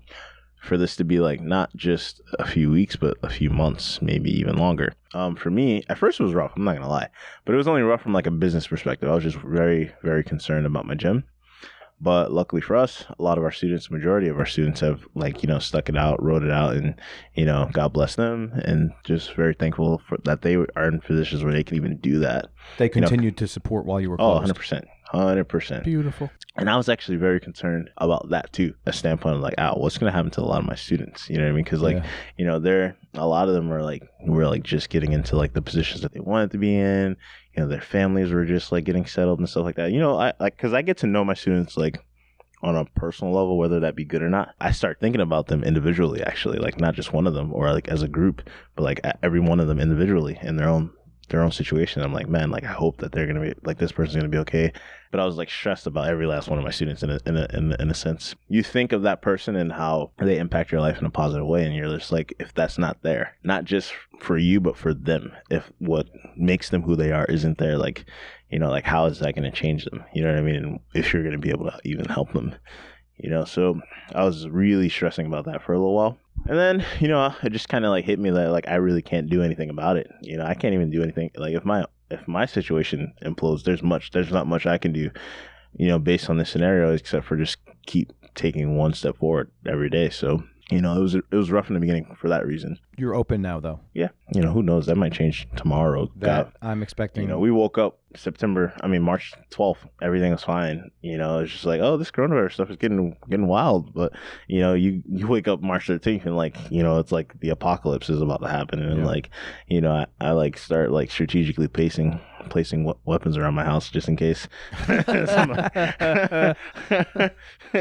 for this to be like not just a few weeks, but a few months, maybe even longer. For me, at first it was rough. I'm not gonna lie, but it was only rough from like a business perspective. I was just very, very concerned about my gym. But luckily for us, a lot of our students, majority of our students have like, stuck it out, wrote it out, and, God bless them. And just very thankful for that they are in positions where they can even do that. They continued to support while you were closed. 100%. 100%. Beautiful. And I was actually very concerned about that too. A standpoint of like, what's going to happen to a lot of my students? You know what I mean? Because they're, a lot of them were like just getting into like the positions that they wanted to be in. Their families were just like getting settled and stuff like that. Because I get to know my students like on a personal level, whether that be good or not. I start thinking about them individually, actually, like not just one of them or like as a group, but like every one of them individually in their own situation. I'm like, man, like I hope that they're gonna be like, this person's gonna be okay. But I was like stressed about every last one of my students in a sense. You think of that person and how they impact your life in a positive way, and you're just like, if that's not there, not just for you but for them, if what makes them who they are isn't there, like, like how is that going to change them? You know what I mean? And if you're going to be able to even help them, so I was really stressing about that for a little while. And then, it just kind of like hit me that like I really can't do anything about it. I can't even do anything. Like if my situation implodes, there's not much I can do, based on this scenario, except for just keep taking one step forward every day. So, it was rough in the beginning for that reason. You're open now, though. Yeah. Who knows? That might change tomorrow. I'm expecting. We woke up March 12th. Everything was fine. It's just like, oh, this coronavirus stuff is getting wild. But, you wake up March 13th and like, it's like the apocalypse is about to happen. And like, I like start like strategically placing weapons around my house just in case.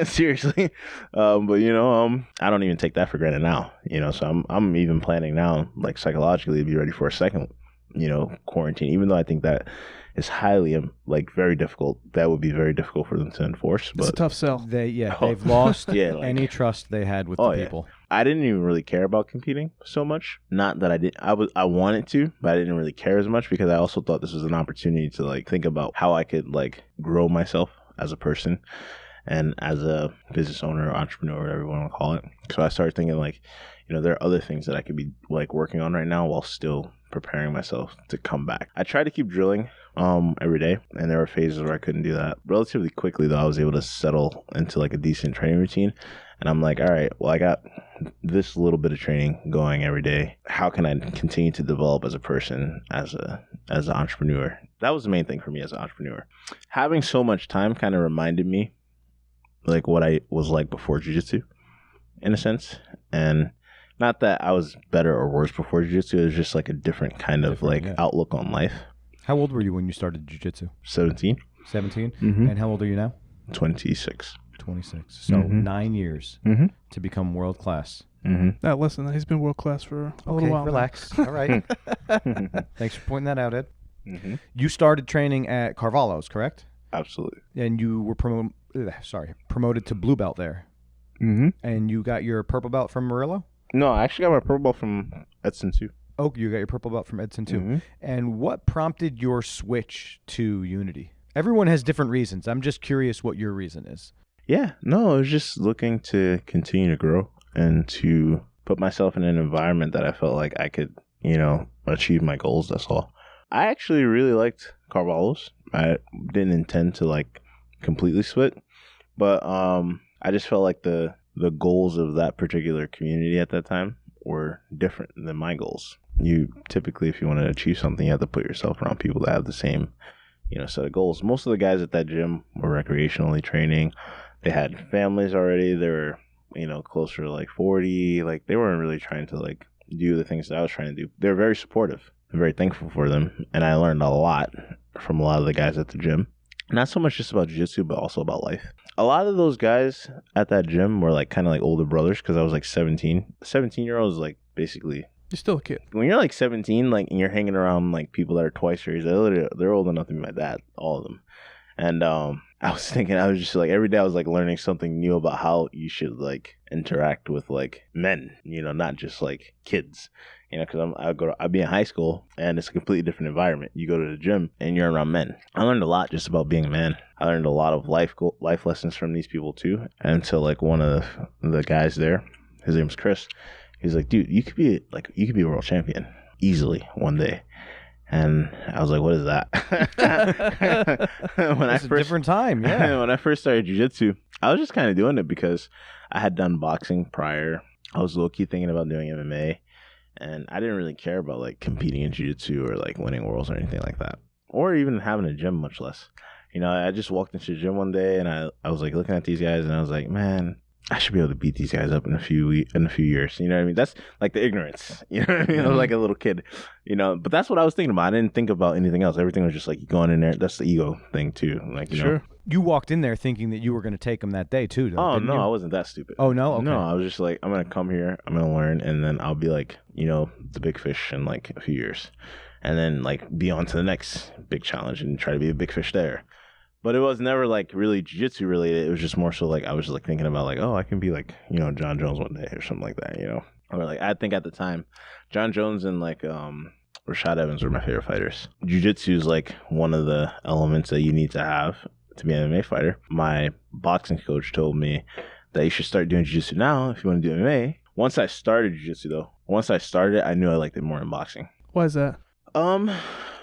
Seriously. But I don't even take that for granted now. So I'm even planning now, like psychologically, to be ready for a second, quarantine. Even though I think that is highly like very difficult. That would be very difficult for them to enforce. But it's a tough sell. They've lost any trust they had with the people. I didn't even really care about competing so much. Not that I didn't. I wanted to, but I didn't really care as much because I also thought this was an opportunity to like think about how I could like grow myself as a person and as a business owner or entrepreneur, whatever you want to call it. So I started thinking like, there are other things that I could be like working on right now while still preparing myself to come back. I tried to keep drilling every day, and there were phases where I couldn't do that. Relatively quickly though, I was able to settle into like a decent training routine. And I'm like, all right, well, I got this little bit of training going every day. How can I continue to develop as a person, as an entrepreneur? That was the main thing for me as an entrepreneur. Having so much time kind of reminded me like what I was like before jiu-jitsu, in a sense. And not that I was better or worse before jiu-jitsu. It was just like a different kind of outlook on life. How old were you when you started jiu-jitsu? 17. 17? Mm-hmm. And how old are you now? 26. 26. So 9 years to become world class. Now listen, he's been world class for a little while. Relax. All right. Thanks for pointing that out, Ed. You started training at Carvalho's, correct? Absolutely. And you were promoted to blue belt there. And you got your purple belt from Murillo? No, I actually got my purple belt from Edson too. Oh, you got your purple belt from Edson too. And what prompted your switch to Unity? Everyone has different reasons. I'm just curious what your reason is. Yeah, no, I was just looking to continue to grow and to put myself in an environment that I felt like I could, achieve my goals. That's all. I actually really liked Carvalho's. I didn't intend to like completely split, but I just felt like the goals of that particular community at that time were different than my goals. You typically, if you want to achieve something, you have to put yourself around people that have the same, set of goals. Most of the guys at that gym were recreationally training. They had families already. They were, closer to like 40. Like they weren't really trying to like do the things that I was trying to do. They were very supportive. I'm very thankful for them. And I learned a lot from a lot of the guys at the gym. Not so much just about jiu-jitsu, but also about life. A lot of those guys at that gym were like kind of like older brothers because I was like 17. 17-year-old is like basically... You're still a kid. When you're like 17, like, and you're hanging around like people that are twice your age, they're old enough to be my dad, all of them. And I was just like, every day I was like learning something new about how you should like interact with like men, not just like kids. Because I'd be in high school and it's a completely different environment. You go to the gym and you're around men. I learned a lot just about being a man. I learned a lot of life lessons from these people too. And so like one of the guys there, his name's Chris. He's like, dude, you could be a world champion easily one day. And I was like, what is that? It's a different time, yeah. When I first started jiu-jitsu, I was just kind of doing it because I had done boxing prior. I was low-key thinking about doing MMA. And I didn't really care about like competing in jiu-jitsu or like winning worlds or anything like that. Or even having a gym, much less. I just walked into the gym one day and I was like looking at these guys and I was like, man, I should be able to beat these guys up in a few years. You know what I mean? That's like the ignorance. You know what I mean? I was like a little kid, but that's what I was thinking about. I didn't think about anything else. Everything was just like going in there. That's the ego thing too. Like, Sure. You walked in there thinking that you were going to take them that day too, though, Oh, no, I wasn't that stupid. Oh, no? Okay. No, I was just like, I'm going to come here, I'm going to learn, and then I'll be like, the big fish in like a few years. And then like be on to the next big challenge and try to be a big fish there. But it was never like really jiu-jitsu related. It was just more so like I was just like thinking about like, oh, I can be like, John Jones one day or something like that, Or like I think at the time, John Jones and like Rashad Evans were my favorite fighters. Jiu-jitsu is like one of the elements that you need to have to be an MMA fighter. My boxing coach told me that you should start doing jiu-jitsu now if you want to do MMA. Once I started jiu-jitsu though, I knew I liked it more than boxing. Why is that?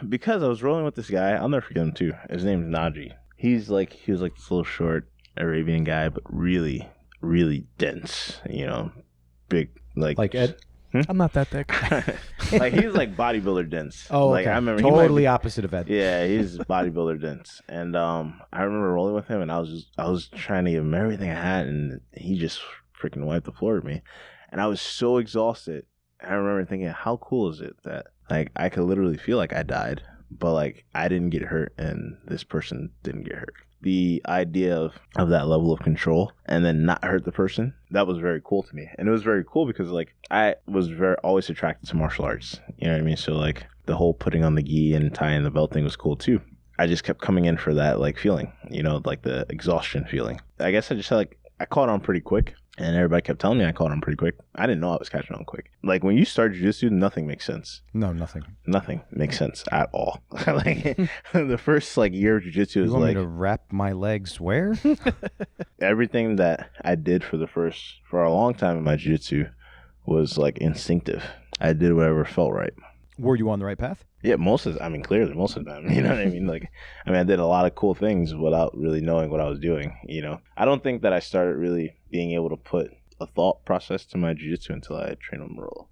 Because I was rolling with this guy. I'll never forget him too. His name's Najee. He was like this little short Arabian guy, but really, really dense. Big like Ed. I'm not that thick. Like he was like bodybuilder dense. Oh, like okay. I remember totally opposite of Ed. Yeah, he's bodybuilder dense, and I remember rolling with him, and I was trying to give him everything I had, and he just freaking wiped the floor with me, and I was so exhausted. I remember thinking, how cool is it that like I could literally feel like I died, but like I didn't get hurt, and this person didn't get hurt. The idea of that level of control and then not hurt the person, that was very cool to me. And it was very cool because like I was always attracted to martial arts. You know what I mean? So like the whole putting on the gi and tying the belt thing was cool too. I just kept coming in for that like feeling, like the exhaustion feeling. I guess I just I caught on pretty quick. And everybody kept telling me I caught on pretty quick. I didn't know I was catching on quick. Like, when you start jiu-jitsu, nothing makes sense. No, nothing. Nothing makes sense at all. Like, the first, year of jiu-jitsu is you want me to wrap my legs where? Everything that I did for a long time in my jiu-jitsu was, instinctive. I did whatever felt right. Were you on the right path? Yeah, clearly most of them, you know what I mean? I did a lot of cool things without really knowing what I was doing, I don't think that I started really being able to put a thought process to my jiu-jitsu until I trained on Morello.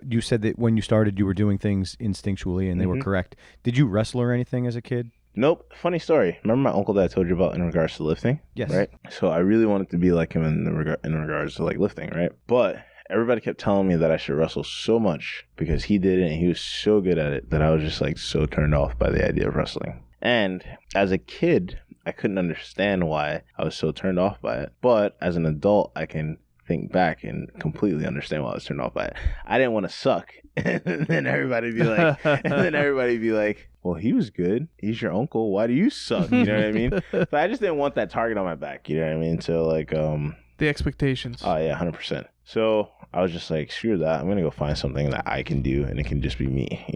You said that when you started, you were doing things instinctually and they were correct. Did you wrestle or anything as a kid? Nope. Funny story. Remember my uncle that I told you about in regards to lifting? Yes. Right? So I really wanted to be like him in regards to lifting, right? But everybody kept telling me that I should wrestle so much because he did it and he was so good at it that I was just so turned off by the idea of wrestling. And as a kid, I couldn't understand why I was so turned off by it. But as an adult, I can think back and completely understand why I was turned off by it. I didn't want to suck. And then everybody be like, well, he was good. He's your uncle. Why do you suck? You know what I mean? So I just didn't want that target on my back. You know what I mean? So the expectations. Oh yeah, 100%. So I was just like, screw that. I'm going to go find something that I can do and it can just be me,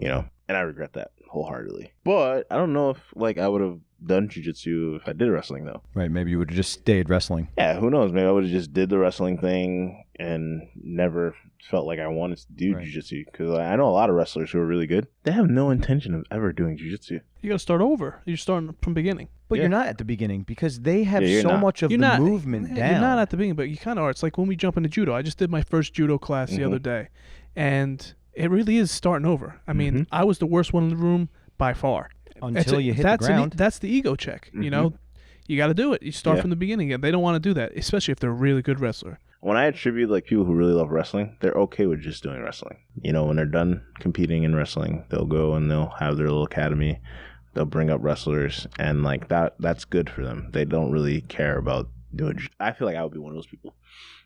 And I regret that wholeheartedly. But I don't know if like I would have done jiu-jitsu if I did wrestling though. Right. Maybe you would have just stayed wrestling. Yeah, who knows? Maybe I would have just did the wrestling thing and never felt like I wanted to do jiu-jitsu. Because I know a lot of wrestlers who are really good. They have no intention of ever doing jiu-jitsu. You got to start over. You're starting from beginning. But you're not at the beginning because they have so not. much of You're the not, movement down. You're not at the beginning, but you kind of are. It's like when we jump into judo. I just did my first judo class the other day, and it really is starting over. I mean, I was the worst one in the room by far. Until you hit the ground. That's the ego check. You know, you got to do it. You start from the beginning, and they don't want to do that, especially if they're a really good wrestler. When I attribute like people who really love wrestling, they're okay with just doing wrestling. You know, when they're done competing in wrestling, they'll go and they'll have their little academy. They'll bring up wrestlers, and like that's good for them. They don't really care about doing. I feel like I would be one of those people,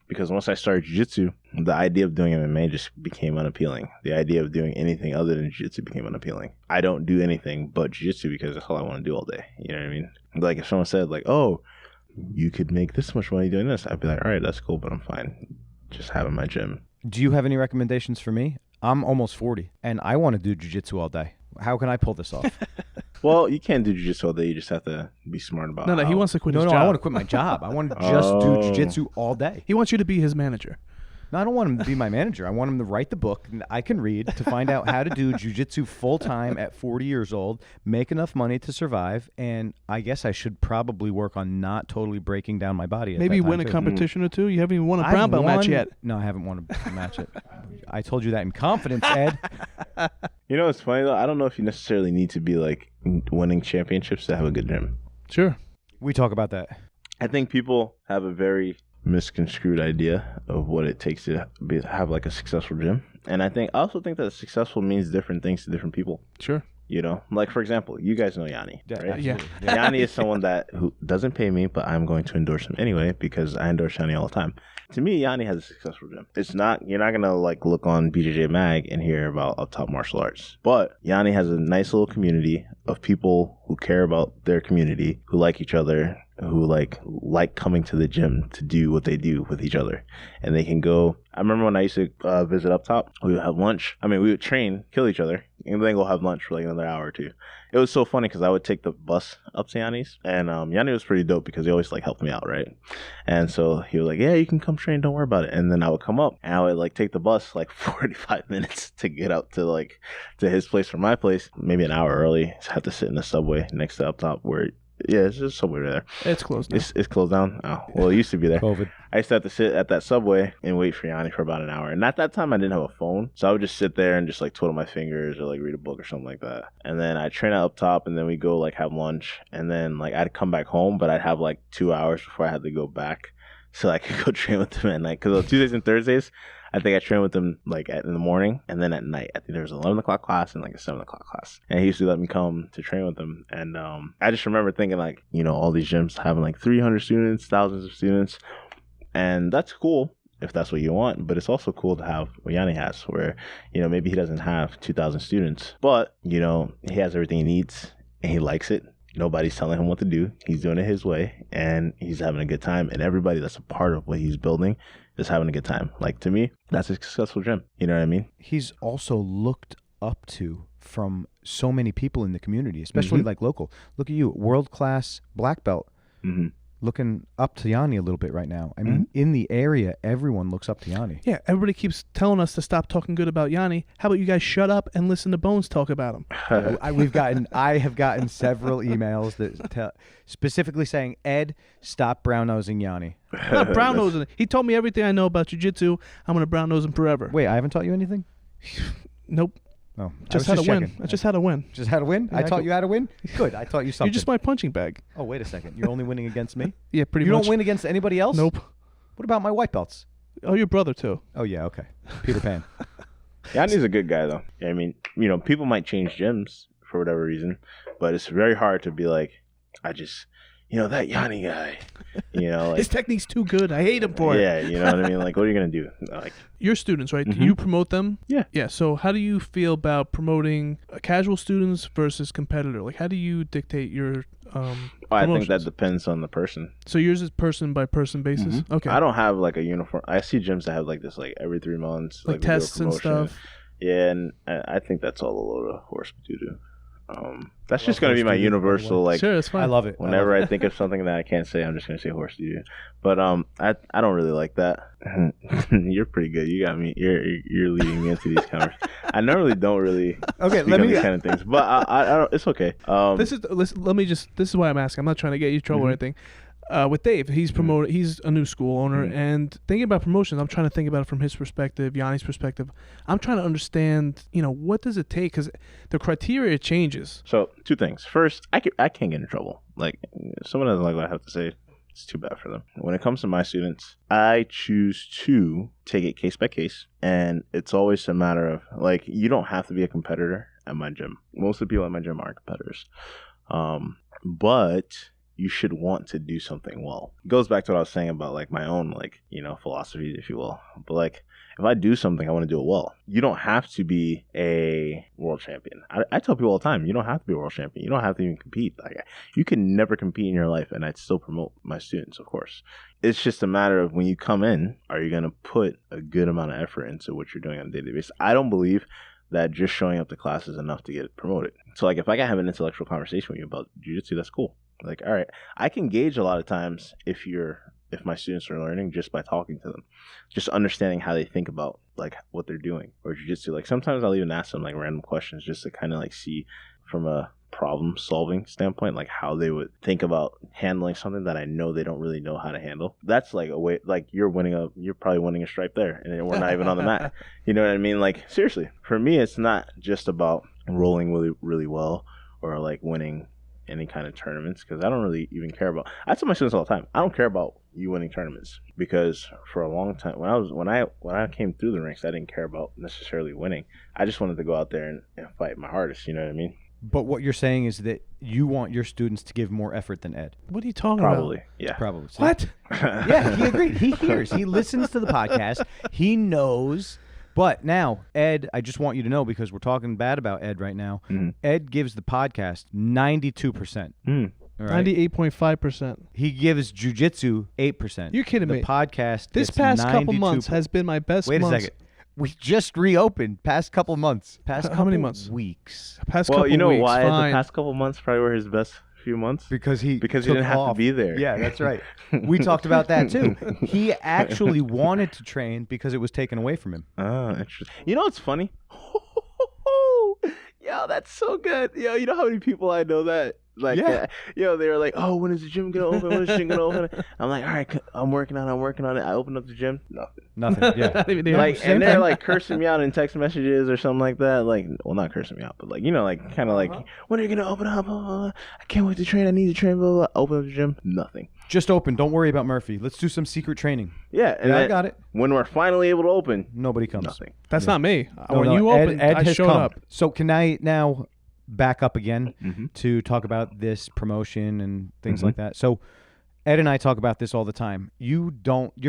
because once I started jiu-jitsu, the idea of doing MMA just became unappealing. The idea of doing anything other than jiu-jitsu became unappealing. I don't do anything but jiu-jitsu because that's all I want to do all day. You know what I mean? Like if someone said like, "Oh, you could make this much money doing this," I'd be like, "All right, that's cool, but I'm fine just having my gym." Do you have any recommendations for me? I'm almost 40, and I want to do jiu-jitsu all day. How can I pull this off? Well, you can't do jiu-jitsu all day. You just have to be smart about it. No, he wants to quit his No, job. I want to quit my job. I want to just do jiu-jitsu all day. He wants you to be his manager. No, I don't want him to be my manager. I want him to write the book I can read to find out how to do jiu-jitsu full-time at 40 years old, make enough money to survive, and I guess I should probably work on not totally breaking down my body at Maybe that time win a too. competition or two. You haven't even won a brown belt match yet. No, I haven't won a match yet. I told you that in confidence, Ed. You know, it's funny though. I don't know if you necessarily need to be like winning championships to have a good gym. Sure. We talk about that. I think people have a very misconstrued idea of what it takes to have like a successful gym, and I also think that successful means different things to different people. Sure. You know, like for example, you guys know Yanni, right? Yeah. Yanni is someone who doesn't pay me, but I'm going to endorse him anyway because I endorse Yanni all the time. To me, Yanni has a successful gym. You're not gonna like look on BJJ Mag and hear about Up Top Martial Arts, but Yanni has a nice little community of people who care about their community, who like each other, who like coming to the gym to do what they do with each other, and they can go. I remember when I used to visit Up Top, we would have lunch. I mean, we would train, kill each other, and then go have lunch for like another hour or two. It was so funny because I would take the bus up to Yanni's, and Yanni was pretty dope because he always like helped me out, right? And so he was like, "Yeah, you can come train, don't worry about it." And then I would come up and I would like take the bus like 45 minutes to get out to his place from my place, maybe an hour early. So I had to sit in the subway next to Up Top where. Yeah, it's just somewhere there. It's closed now. It's closed down? Oh, well, it used to be there. COVID. I used to have to sit at that subway and wait for Yanni for about an hour. And at that time, I didn't have a phone. So I would just sit there and just like twiddle my fingers or like read a book or something like that. And then I'd train Up Top and then we'd go like have lunch. And then like I'd come back home, but I'd have like 2 hours before I had to go back so I could go train with them at night. Because on Tuesdays and Thursdays, I think I trained with him like in the morning and then at night. I think there was an 11 o'clock class and like a 7 o'clock class. And he used to let me come to train with him. And I just remember thinking like, you know, all these gyms having like 300 students, thousands of students. And that's cool if that's what you want. But it's also cool to have what Yanni has where, you know, maybe he doesn't have 2,000 students, but, you know, he has everything he needs and he likes it. Nobody's telling him what to do. He's doing it his way and he's having a good time. And everybody that's a part of what he's building is having a good time. Like to me, that's a successful gym. You know what I mean? He's also looked up to from so many people in the community, especially like local. Look at you, world-class black belt. Looking up to Yanni a little bit right now. I mean, in the area, everyone looks up to Yanni. Yeah, everybody keeps telling us to stop talking good about Yanni. How about you guys shut up and listen to Bones talk about him? I have gotten several emails that specifically saying, Ed, stop brown-nosing Yanni. I'm not brown-nosing. He told me everything I know about jiu-jitsu. I'm going to brown-nose him forever. Wait, I haven't taught you anything? Nope. Oh, just how to win. I just had to win. Just how to win? Yeah, I taught you how to win? Good. I taught you something. You're just my punching bag. Oh, wait a second. You're only winning against me? Yeah, pretty you much. You don't win against anybody else? Nope. What about my white belts? Oh, your brother, too. Oh, yeah, okay. Peter Pan. Yanni's a good guy, though. I mean, you know, people might change gyms for whatever reason, but it's very hard to be like, that Yanni guy, you know. Like, his technique's too good. I hate him for it. Yeah, you know what I mean? Like, what are you going to do? Like, your students, right? Do you promote them? Yeah. Yeah, so how do you feel about promoting casual students versus competitor? Like, how do you dictate your I think that depends on the person. So yours is person by person basis? Okay. I don't have like a uniform. I see gyms that have like this like every 3 months. Like tests and stuff? Yeah, and I think that's all a load of horse doo-doo. That's I just love going to be horse my doo-doo, by the universal, way. like, Sure, it's fine. I love it. whenever I think of something that I can't say, I'm just going to say horse doo-doo. But I don't really like that. You're pretty good. You got me. You're leading me into these conversations. I normally don't really Okay, speak let on me. these kind of things, but I don't. It's okay. This is why I'm asking. I'm not trying to get you in trouble or Mhm. anything. With Dave, he's promoted. He's a new school owner, Mhm. and thinking about promotions, I'm trying to think about it from his perspective, Yanni's perspective. I'm trying to understand, what does it take? Because the criteria changes. So 2 things. First, I can't get in trouble. Like, if someone doesn't like what I have to say, it's too bad for them. When it comes to my students, I choose to take it case by case, and it's always a matter of, like, you don't have to be a competitor at my gym. Most of the people at my gym aren't competitors, but you should want to do something well. It goes back to what I was saying about, like, my own, like, philosophy, if you will. But, like, if I do something, I want to do it well. You don't have to be a world champion. I tell people all the time, you don't have to be a world champion. You don't have to even compete. Like, you can never compete in your life, and I'd still promote my students, of course. It's just a matter of, when you come in, are you going to put a good amount of effort into what you're doing on a daily basis? I don't believe that just showing up to class is enough to get promoted. So, like, if I can have an intellectual conversation with you about jiu-jitsu, that's cool. Like, all right, I can gauge a lot of times if my students are learning just by talking to them, just understanding how they think about, like, what they're doing or jiu-jitsu. Like, sometimes I'll even ask them, like, random questions just to kind of, like, see from a problem solving standpoint, like, how they would think about handling something that I know they don't really know how to handle. That's like a way, like, you're probably winning a stripe there, and we're not even on the mat. You know what I mean? Like, seriously, for me, it's not just about rolling really, really well or, like, winning any kind of tournaments, because I don't really even care about. I tell my students all the time, I don't care about you winning tournaments, because for a long time when I came through the ranks, I didn't care about necessarily winning. I just wanted to go out there and fight my hardest. You know what I mean? But what you're saying is that you want your students to give more effort than Ed. What are you talking Probably, about? yeah. Probably. See? What? Yeah, he agreed. He hears. He listens to the podcast. He knows. But now, Ed, I just want you to know, because we're talking bad about Ed right now, Ed gives the podcast 92%. All right? 98.5%. He gives jiu-jitsu 8%. You're kidding the me. The podcast This gets past couple 92%. months has been my best Wait months. a second. We just reopened. Past couple months. Past How couple many months? Weeks. Past Well, couple you know weeks, why fine. the past couple months probably were his best few months? Because he Because he took didn't have to off. be there. Yeah, that's right. We talked about that too. He actually wanted to train because it was taken away from him. Oh, interesting. You know what's funny? Yo, that's so good. Yo, you know how many people I know that? Like, Yeah. They were like, oh, when is the gym going to open? When is the gym going to open? I'm like, all right, I'm working on it. I opened up the gym. Nothing. Yeah. Not even there. Like, same and they're thing. like cursing me out in text messages or something like that. Like, well, not cursing me out, but like, like kind of like, when are you gonna open up? I can't wait to train. I need to train. Blah, blah, blah. Open up the gym. Nothing. Just open. Don't worry about Murphy. Let's do some secret training. Yeah, and Yeah, I then got it. when we're finally able to open, Nobody comes. nothing. That's not me. No, when no, you Ed- opened, Ed I has showed come. up. So can I now back up again Mm-hmm. to talk about this promotion and things Mhm. like that? So Ed and I talk about this all the time. Your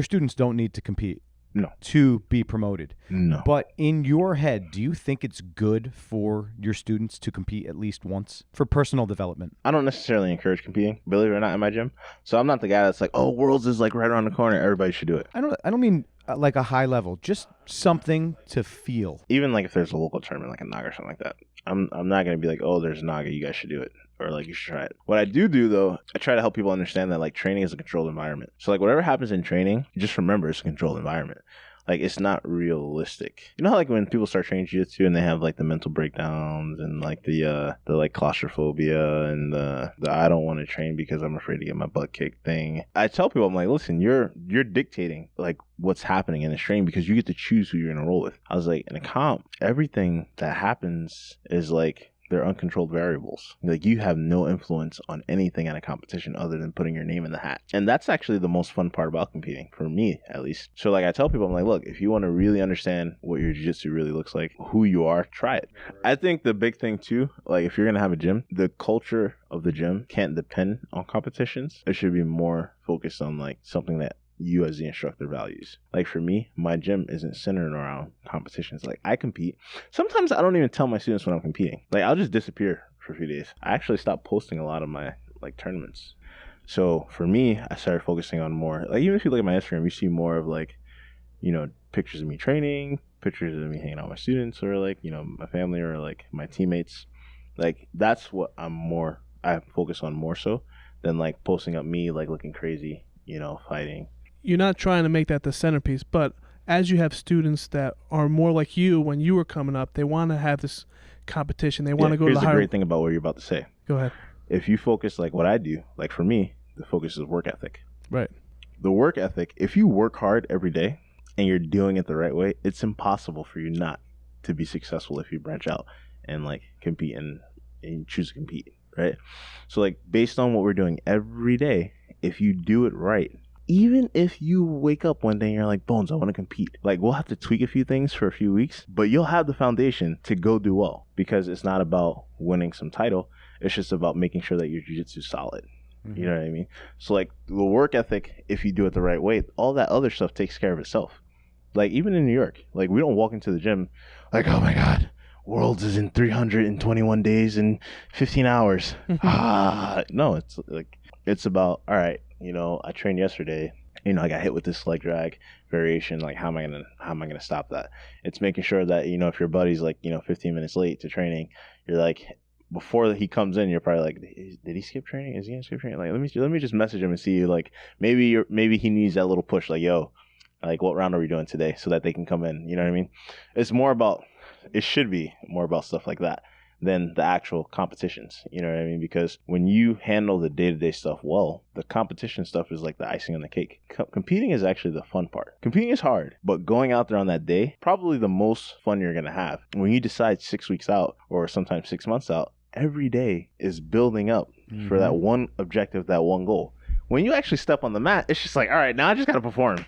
students don't need to compete. No. To be promoted. No. But in your head, do you think it's good for your students to compete at least once for personal development? I don't necessarily encourage competing, believe it or not, in my gym. So I'm not the guy that's like, oh, Worlds is like right around the corner. Everybody should do it. I don't mean like a high level, just something to feel. Even like if there's a local tournament like a NAGA or something like that. I'm not going to be like, oh, there's NAGA, you guys should do it. Or like, you should try it. What I do though, I try to help people understand that like training is a controlled environment. So like whatever happens in training, just remember it's a controlled environment. Like, it's not realistic. You know how, like, when people start training jiu-jitsu and they have, like, the mental breakdowns and, like, the like, claustrophobia and the I don't want to train because I'm afraid to get my butt kicked thing. I tell people, I'm like, listen, you're dictating, like, what's happening in this training because you get to choose who you're going to roll with. I was like, in a comp, everything that happens is, like, they're uncontrolled variables. Like, you have no influence on anything at a competition other than putting your name in the hat. And that's actually the most fun part about competing, for me at least. So like I tell people, I'm like, look, if you want to really understand what your jiu-jitsu really looks like, who you are, try it. I think the big thing too, like if you're going to have a gym, the culture of the gym can't depend on competitions. It should be more focused on like something that you as the instructor values. Like for me, my gym isn't centered around competitions. Like I compete. Sometimes I don't even tell my students when I'm competing. Like I'll just disappear for a few days. I actually stopped posting a lot of my like tournaments. So for me, I started focusing on more, like even if you look at my Instagram, you see more of like, you know, pictures of me training, pictures of me hanging out with my students or like, my family or like my teammates. Like that's what I focus on more so than like posting up me like looking crazy, fighting. You're not trying to make that the centerpiece, but as you have students that are more like you when you were coming up, they want to have this competition. They want to go to Here's the the higher. great thing about what you're about to say. Go ahead. If you focus like what I do, like for me, the focus is work ethic. Right. The work ethic, if you work hard every day and you're doing it the right way, it's impossible for you not to be successful if you branch out and like compete and choose to compete, right? So like based on what we're doing every day, if you do it right, even if you wake up one day and you're like, Bones, I want to compete. Like we'll have to tweak a few things for a few weeks, but you'll have the foundation to go do well because it's not about winning some title. It's just about making sure that your jiu-jitsu is solid. Mm-hmm. You know what I mean? So like the work ethic, if you do it the right way, all that other stuff takes care of itself. Like even in New York, like we don't walk into the gym like, oh my God, Worlds is in 321 days and 15 hours. No, it's like, it's about, all right, I trained yesterday, I got hit with this leg drag variation. Like, how am I gonna stop that? It's making sure that, if your buddy's like, 15 minutes late to training, you're like, before he comes in, you're probably like, did he skip training? Is he gonna skip training? Like, let me just message him and see, like, maybe he needs that little push, like, yo, like, what round are we doing today, so that they can come in. You know what I mean? It should be more about stuff like that than the actual competitions. You know what I mean? Because when you handle the day-to-day stuff well, the competition stuff is like the icing on the cake. Competing is actually the fun part. Competing is hard, but going out there on that day, probably the most fun you're going to have. When you decide 6 weeks out or sometimes 6 months out, every day is building up for that one objective, that one goal. When you actually step on the mat, it's just like, all right, now I just got to perform.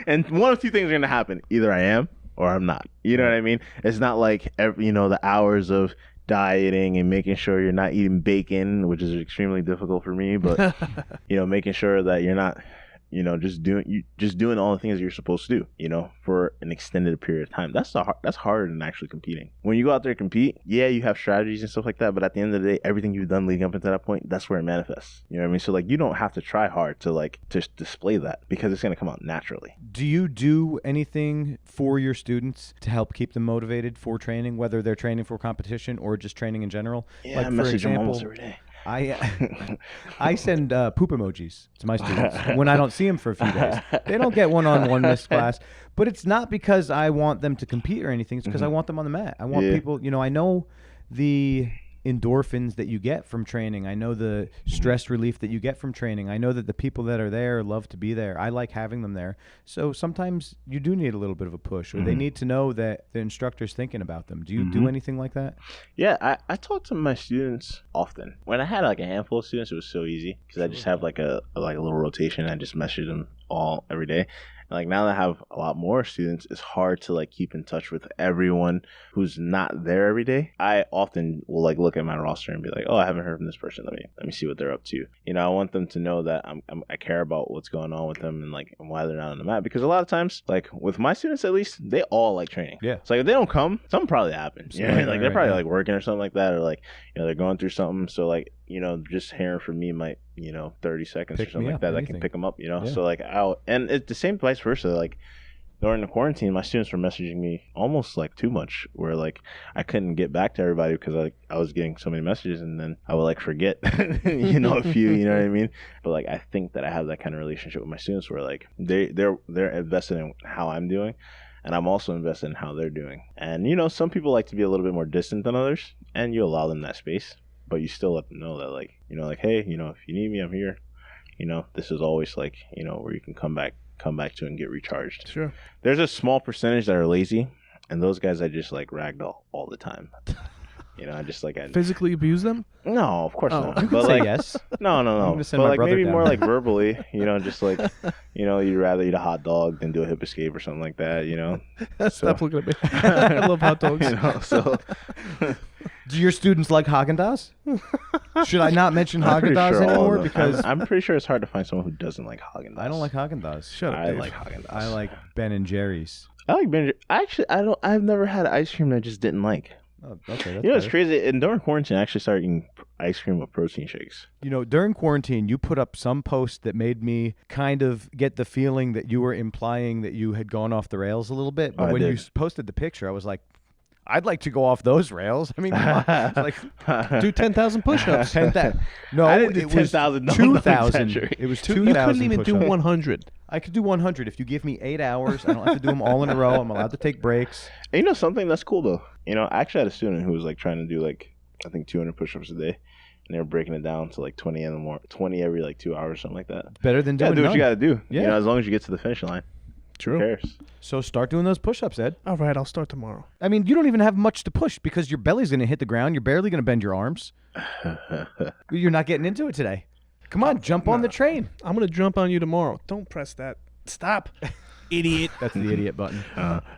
And one of two things are going to happen. Either I am or I'm not. You know what I mean? It's not like, the hours of dieting and making sure you're not eating bacon, which is extremely difficult for me, but, making sure that you're not, just doing all the things that you're supposed to do, for an extended period of time. That's harder than actually competing. When you go out there and compete, yeah, you have strategies and stuff like that, but at the end of the day, everything you've done leading up into that point, that's where it manifests. You know what I mean? So like, you don't have to try hard to like to display that because it's going to come out naturally. Do you do anything for your students to help keep them motivated for training, whether they're training for competition or just training in general? Yeah, like, I message them almost every day. I send poop emojis to my students when I don't see them for a few days. They don't get one-on-one missed class, but it's not because I want them to compete or anything. It's because I want them on the mat. I want people, I know the endorphins that you get from training. I know the stress relief that you get from training. I know that the people that are there love to be there. I like having them there. So sometimes you do need a little bit of a push, or they need to know that the instructor's thinking about them. Do you do anything like that? Yeah, I talk to my students often. When I had like a handful of students, it was so easy because I just have like a little rotation. I just message them all every day. Like now that I have a lot more students, it's hard to like keep in touch with everyone who's not there every day. I often will like look at my roster and be like, oh, I haven't heard from this person. Let me see what they're up to. I want them to know that I care about what's going on with them and like and why they're not on the mat. Because a lot of times, like with my students at least, they all like training. Yeah. So like if they don't come, something probably happens. You know what I mean? Like they're probably like working or something like that, or like they're going through something. So like just hearing from me might 30 seconds or something like that, I can pick them up. So like and it's the same vice versa. Like during the quarantine, my students were messaging me almost like too much, where like I couldn't get back to everybody because I was getting so many messages, and then I would like forget a few, you know what I mean? But like I think that I have that kind of relationship with my students where like they're invested in how I'm doing, and I'm also invested in how they're doing. And some people like to be a little bit more distant than others, and you allow them that space, but you still let them know that like like, hey, if you need me, I'm here. This is always like where you can come back to and get recharged. Sure. There's a small percentage that are lazy, and those guys I just like ragdoll all the time. I just like physically abuse them? No, of course not. You But can say like yes. No. But like maybe more like verbally. Just like you'd rather eat a hot dog than do a hip escape or something like that. Stop looking at me. I love hot dogs. So. Do your students like Haagen-Dazs? Should I not mention Haagen-Dazs anymore? Because I'm pretty sure it's hard to find someone who doesn't like Haagen-Dazs. I don't like Haagen-Dazs. Shut up, I Dave. like Haagen-Dazs. I like Ben and Jerry's. I like Ben. Actually, I've never had ice cream that I just didn't like. Oh, okay, that's You know, it's better. crazy. And during quarantine, I actually started eating ice cream with protein shakes. You know, during quarantine, you put up some post that made me kind of get the feeling that you were implying that you had gone off the rails a little bit. But I when you did. posted the picture, I was like, I'd like to go off those rails. I mean, come on. It's like Do 10,000 push-ups. 10,000. No, I didn't do it was 10,000. No, 2,000. exaggerate. It was You 2,000. couldn't even do push-ups. 100. I could do 100 if you give me 8 hours. I don't have to do them all in a row. I'm allowed to take breaks. And you know something that's cool though. You know, I actually had a student who was like trying to do like I think 200 push-ups a day, and they were breaking it down to like 20 in the morning, 20 every like 2 hours, something like that. Better than Yeah, doing do what none. you got to do. Yeah. You know, as long as you get to the finish line. Who cares? So start doing those push-ups, Ed. All right, I'll start tomorrow. I mean, you don't even have much to push because your belly's going to hit the ground. You're barely going to bend your arms. You're not getting into it today. Come on, jump on the train. I'm going to jump on you tomorrow. Don't press that. Stop. Idiot. That's the idiot button.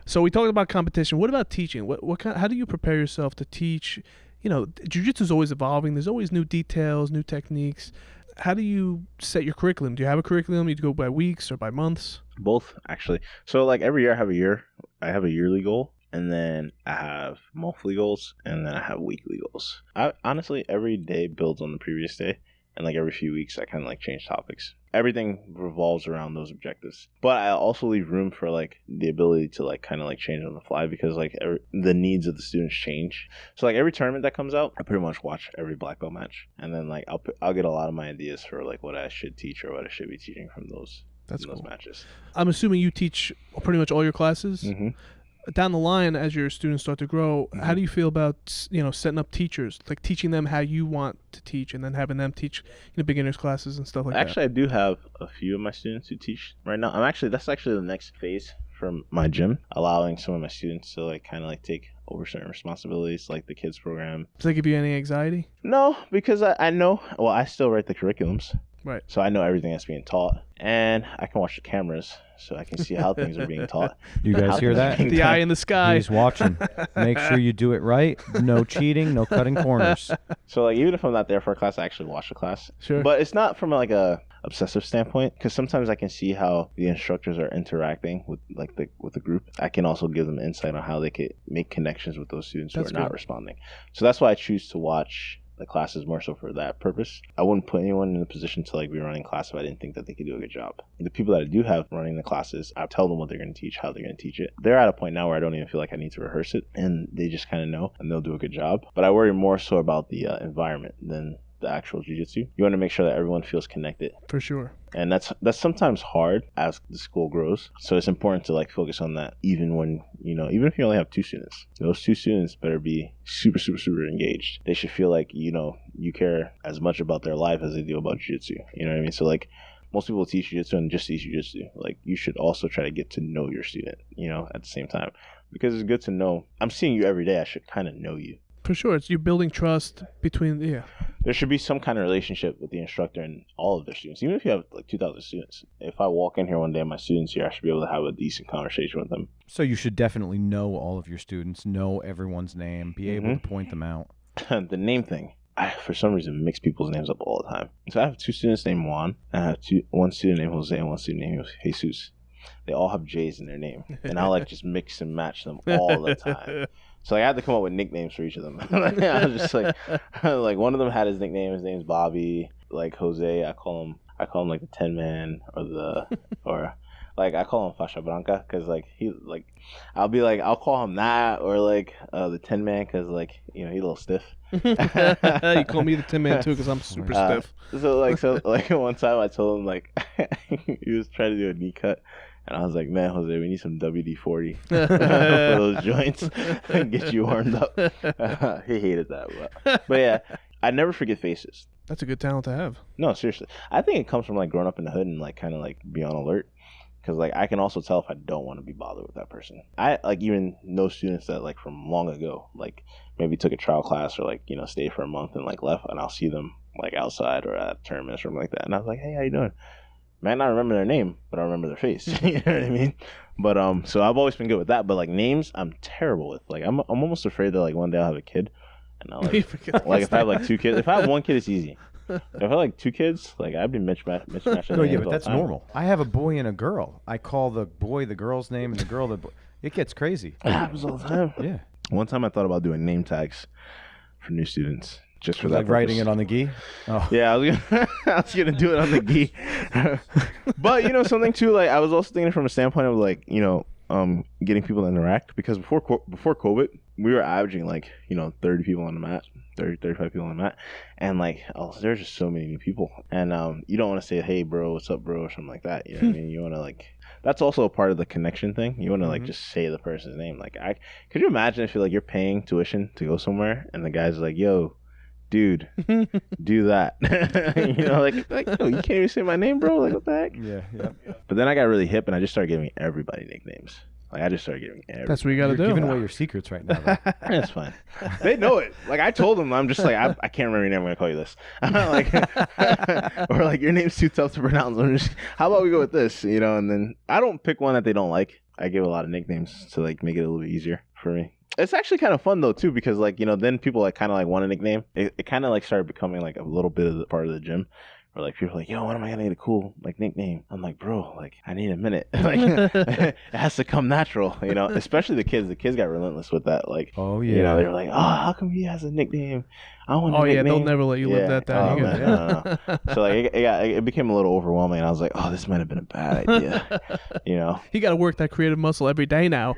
So we talked about competition. What about teaching? What kind? How do you prepare yourself to teach? You know, jiu-jitsu is always evolving. There's always new details, new techniques. How do you set your curriculum? Do you have a curriculum? You go by weeks or by months? Both actually. So like every year I have a yearly goal, and then I have monthly goals, and then I have weekly goals. I honestly every day builds on the previous day, and like every few weeks I kind of like change topics. Everything revolves around those objectives, but I also leave room for like the ability to like kind of like change on the fly because like the needs of the students change. So like every tournament that comes out, I pretty much watch every black belt match, and then like I'll get a lot of my ideas for like what I should teach or what I should be teaching from those matches. I'm assuming you teach pretty much all your classes. Mm-hmm. Down the line, as your students start to grow, how do you feel about setting up teachers, like teaching them how you want to teach, and then having them teach beginners classes and stuff like that? Actually, I do have a few of my students who teach right now. That's actually the next phase from my gym, allowing some of my students to like kind of like take over certain responsibilities, like the kids program. Does that give you any anxiety? No, because I know. Well, I still write the curriculums. Right. So I know everything that's being taught, and I can watch the cameras, so I can see how things are being taught. You guys hear that? The eye in the sky. He's watching. Make sure you do it right. No cheating. No cutting corners. So like even if I'm not there for a class, I actually watch the class. Sure. But it's not from like a obsessive standpoint, because sometimes I can see how the instructors are interacting with like the group. I can also give them insight on how they could make connections with those students who are not responding. So that's why I choose to watch the classes more so for that purpose. I wouldn't put anyone in a position to like be running class if I didn't think that they could do a good job. The people that I do have running the classes, I tell them what they're going to teach, how they're going to teach it. They're at a point now where I don't even feel like I need to rehearse it, and they just kind of know, and they'll do a good job. But I worry more so about the environment than the actual jiu-jitsu. You want to make sure that everyone feels connected. For sure. And that's sometimes hard as the school grows. So it's important to like focus on that even when, even if you only have 2 students. Those 2 students better be super, super, super engaged. They should feel like, you care as much about their life as they do about jiu-jitsu. You know what I mean? So like most people teach jiu-jitsu and just teach jiu-jitsu. Like you should also try to get to know your student, at the same time. Because it's good to know. I'm seeing you every day. I should kind of know you. For sure. It's you building trust between, There should be some kind of relationship with the instructor and all of their students. Even if you have like 2,000 students. If I walk in here one day and my students here, I should be able to have a decent conversation with them. So you should definitely know all of your students, know everyone's name, be able to point them out. The name thing, I for some reason mix people's names up all the time. So I have 2 students named Juan, and I have one student named Jose and one student named Jesus. They all have J's in their name, and I'll like just mix and match them all the time. So like, I had to come up with nicknames for each of them. I was just like one of them had his nickname. His name's Bobby. Like Jose, I call him like the 10 Man or like I call him Fascia Branca because like I'll call him that or like the 10 Man because like he's a little stiff. You call me the 10 Man too because I'm super stiff. So one time I told him like he was trying to do a knee cut. And I was like, man, Jose, we need some WD-40 for those joints and get you warmed up. He hated that. But yeah, I never forget faces. That's a good talent to have. No, seriously. I think it comes from like growing up in the hood and like kind of like be on alert. Because like I can also tell if I don't want to be bothered with that person. I like even know students that like from long ago, like maybe took a trial class or like, stayed for a month and like left, and I'll see them like outside or at tournaments or something like that. And I was like, hey, how you doing? Might not remember their name, but I remember their face. You know what I mean? But so I've always been good with that. But like names, I'm terrible with. Like I'm almost afraid that like one day I'll have a kid, and I'll like if I have like 2 kids. If I have 1 kid, it's easy. If I have like 2 kids, like I'd be mismatching. No, yeah, but that's normal. I have a boy and a girl. I call the boy the girl's name and the girl the boy. It gets crazy. It happens all the time. Yeah. One time I thought about doing name tags for new students. Just for that Like writing purpose. it on the gi. Oh, Yeah, I was gonna do it on the gi. But something too, like I was also thinking from a standpoint of like, getting people to interact, because before COVID, we were averaging like, 30 people on the mat, 30, 35 people on the mat. And like, there's just so many new people. And you don't want to say, hey bro, what's up bro, or something like that. You know what I mean? You want to like, that's also a part of the connection thing. You want to like just say the person's name. Like, could you imagine if you're paying tuition to go somewhere and the guy's like, yo, dude, do that. Like, no, you can't even say my name, bro. Like, what the heck? yeah. But then I got really hip and I just started giving everybody nicknames. Like, I just started giving everybody. That's what you got to You're do. giving away your secrets right now. Though. That's fine. They know it. Like, I told them, I'm just like, I can't remember your name. I'm going to call you this. Like, or like, your name's too tough to pronounce. How about we go with this? And then I don't pick one that they don't like. I give a lot of nicknames to like make it a little bit easier for me. It's actually kind of fun though too, because like, then people like kind of like want a nickname. It kind of like started becoming like a little bit of the part of the gym. Or like people are like, yo, when am I gonna get a cool like nickname? I'm like, bro, like I need a minute. Like it has to come natural, Especially the kids. The kids got relentless with that. Like, Oh yeah. they were like, oh, how come he has a nickname? I want. Oh a yeah, nickname. they'll never let you live that down. Oh, You man, gotta- no. So like it became a little overwhelming, and I was like, oh, this might have been a bad idea. You got to work that creative muscle every day now.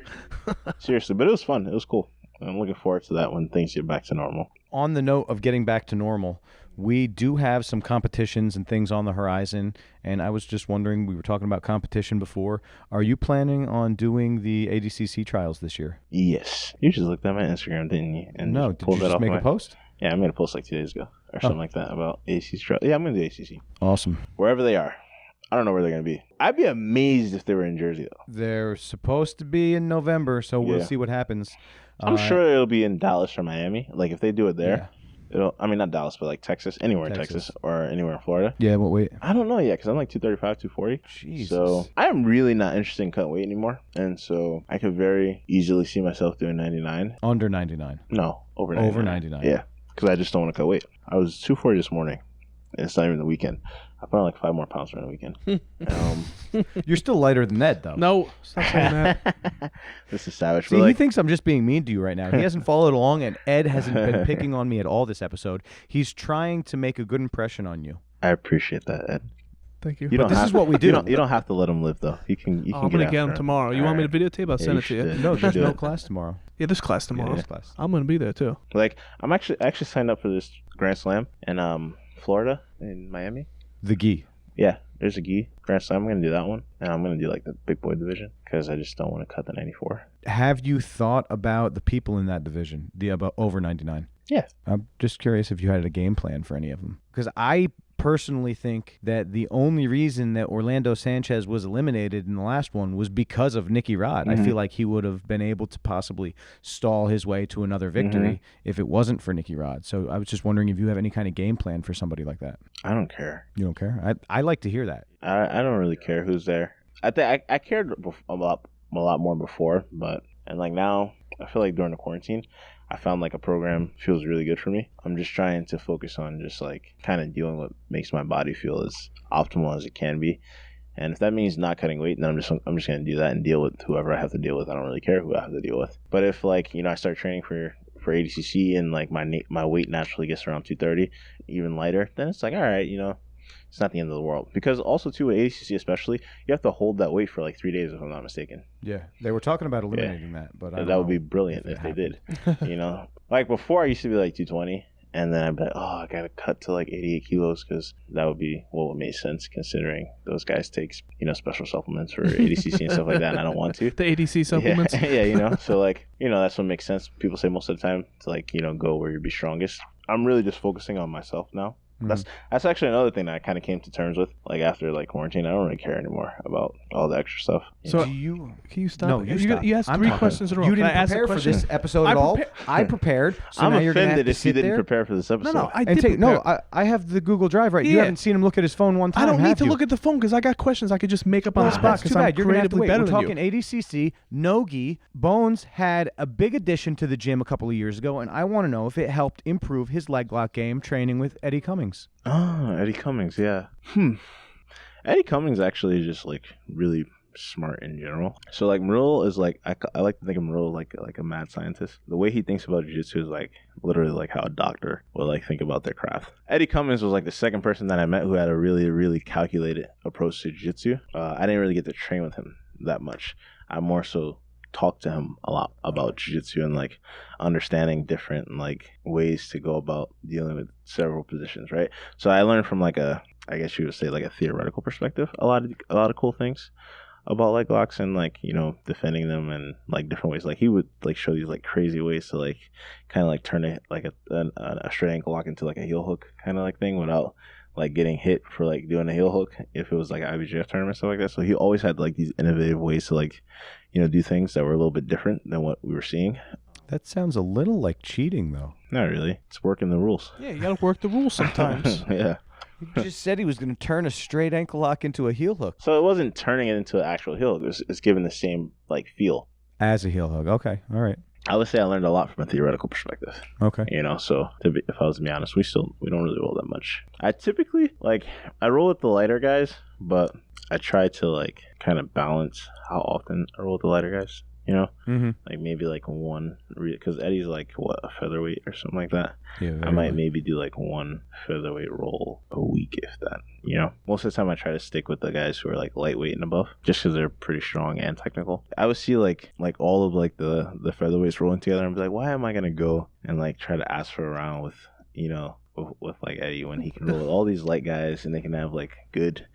Seriously, but it was fun. It was cool. I'm looking forward to that when things get back to normal. On the note of getting back to normal, we do have some competitions and things on the horizon, and I was just wondering, we were talking about competition before. Are you planning on doing the ADCC trials this year? Yes. You just looked at my Instagram, didn't you? And No, just did pulled you that just off make my... a post? Yeah, I made a post like 2 days ago or something like that about ACC trials. Yeah, I'm going to do ACC. Awesome. Wherever they are. I don't know where they're going to be. I'd be amazed if they were in Jersey, though. They're supposed to be in November, so we'll Yeah. see what happens. I'm sure it'll be in Dallas or Miami. Like, if they do it there, Yeah. not Dallas, but like Texas, anywhere in Texas or anywhere in Florida. Yeah, but wait. I don't know yet because I'm like 235, 240. Jesus. So I am really not interested in cutting weight anymore. And so I could very easily see myself doing 99. Under 99. No, over 99. Over 99. Yeah, because I just don't want to cut weight. I was 240 this morning. And it's not even the weekend. I put on like 5 more pounds during the weekend. You're still lighter than Ed, though. No, stop saying that. This is savage. See, but he like, thinks I'm just being mean to you right now. He hasn't followed along, and Ed hasn't been picking on me at all this episode. He's trying to make a good impression on you. I appreciate that, Ed. Thank you. You don't this have is what we do. You don't have to let him live though. You can. I'm going to get him tomorrow. You want me to videotape? I'll send it to you. No, there's no class tomorrow. Yeah, there's class tomorrow. There's class. I'm going to be there too. Like, I actually signed up for this Grand Slam in Florida, in Miami. The gi. Yeah, there's a gi Grand Slam. I'm gonna do that one, and I'm gonna do like the big boy division because I just don't want to cut the 94. Have you thought about the people in that division, the about over 99? Yeah. I'm just curious if you had a game plan for any of them. Because I personally think that the only reason that Orlando Sanchez was eliminated in the last one was because of Nicky Rod. I feel like he would have been able to possibly stall his way to another victory if it wasn't for Nicky Rod. So I was just wondering if you have any kind of game plan for somebody like that. I don't care. You don't care? I like to hear that. I don't really care who's there. I think I cared a lot more before, and like now I feel like during the quarantine I found like a program feels really good for me. I'm just trying to focus on just like kind of doing what makes my body feel as optimal as it can be. And if that means not cutting weight, then I'm just going to do that and deal with whoever I have to deal with. I don't really care who I have to deal with. But if like, I start training for ADCC and like my weight naturally gets around 230, even lighter, then it's like, all right, it's not the end of the world. Because also too with ADCC especially, you have to hold that weight for like 3 days if I'm not mistaken. Yeah, they were talking about eliminating that, but I don't that would know be brilliant if they happened. did. Like before I used to be like 220, and then I'd be like, oh, I gotta cut to like 88 kilos because that would be what would make sense considering those guys take special supplements for ADCC and stuff like that, and I don't want to. The ADC supplements. Yeah, so like that's what makes sense. People say most of the time to like go where you be strongest. I'm really just focusing on myself now. That's actually another thing that I kind of came to terms with, like after like quarantine. I don't really care anymore about all the extra stuff. So Do you? can you stop? No, you stop. You asked I'm 3 talking. questions in a row. You Can didn't I ask a prepare for question? this episode I at all. prepa- I prepared. So I'm now you're gonna have offended to if you sit didn't there. prepare for this episode. No, I And did take prepare. I have the Google Drive right. You Yeah. haven't seen him look at his phone one time. I don't need have to you? look at the phone because I got questions I could just make up on the spot That's too because I'm bad. You're gonna have to creatively wait. better We're than talking you. ADCC, no-gi. Bones had a big addition to the gym a couple of years ago, and I want to know if it helped improve his leg lock game training with Eddie Cummings. Oh, Eddie Cummings, yeah. Eddie Cummings actually just like really smart in general. So like Murul is like I like to think of Murul like a mad scientist. The way he thinks about jiu-jitsu is like literally like how a doctor would like think about their craft. Eddie Cummins was like the second person that I met who had a really calculated approach to jiu-jitsu. I didn't really get to train with him that much. I more so talked to him a lot about jiu-jitsu and like understanding different like ways to go about dealing with several positions, right? So I learned from like I guess you would say like a theoretical perspective a lot of cool things about like locks and like, you know, defending them and like different ways. Like he would like show these like crazy ways to like kind of like turn it like a straight ankle lock into like a heel hook kind of like thing without like getting hit for like doing a heel hook if it was like IBJJF tournament stuff like that. So he always had like these innovative ways to like, you know, do things that were a little bit different than what we were seeing. That sounds a little like cheating, though. Not really. It's working the rules. Yeah, you got to work the rules sometimes. Yeah. He just said he was going to turn a straight ankle lock into a heel hook. So it wasn't turning it into an actual heel hook. It's giving the same like feel. As a heel hook. Okay. All right. I would say I learned a lot from a theoretical perspective. Okay. You know, so if I was to be honest, we don't really roll that much. I typically I roll with the lighter guys, but I try to like kind of balance how often I roll with the lighter guys. You know, like maybe like one, because Eddie's like what, a featherweight or something like that. Yeah, I might maybe do like one featherweight roll a week, if that. You know, most of the time I try to stick with the guys who are like lightweight and above, just because they're pretty strong and technical. I would see like all of like the featherweights rolling together and be like, why am I gonna go and like try to ask for a round with, you know, with like Eddie when he can roll with all these light guys and they can have like good,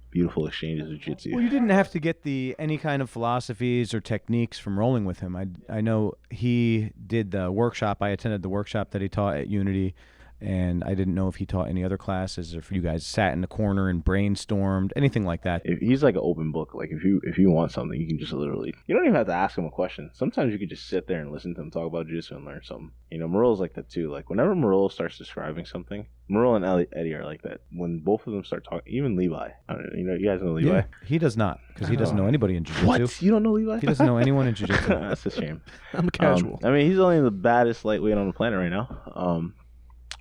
beautiful exchanges of jiu-jitsu. Well, you didn't have to get any kind of philosophies or techniques from rolling with him. I know he did the workshop. I attended the workshop that he taught at Unity, and I didn't know if he taught any other classes or if you guys sat in the corner and brainstormed, anything like that. He's like an open book. Like if you want something, you can just literally, you don't even have to ask him a question. Sometimes you could just sit there and listen to him talk about jiu-jitsu and learn something. You know, Morul's like that too. Like whenever Morul starts describing something, Morul and Eddie are like that. When both of them start talking, even Levi. I don't know, you know, you guys know Levi? Yeah, he does not, because he doesn't know anybody in jiu-jitsu. What? You don't know Levi? He doesn't know anyone in jiu-jitsu. That's a shame. I'm a casual. I mean, he's only the baddest lightweight on the planet right now.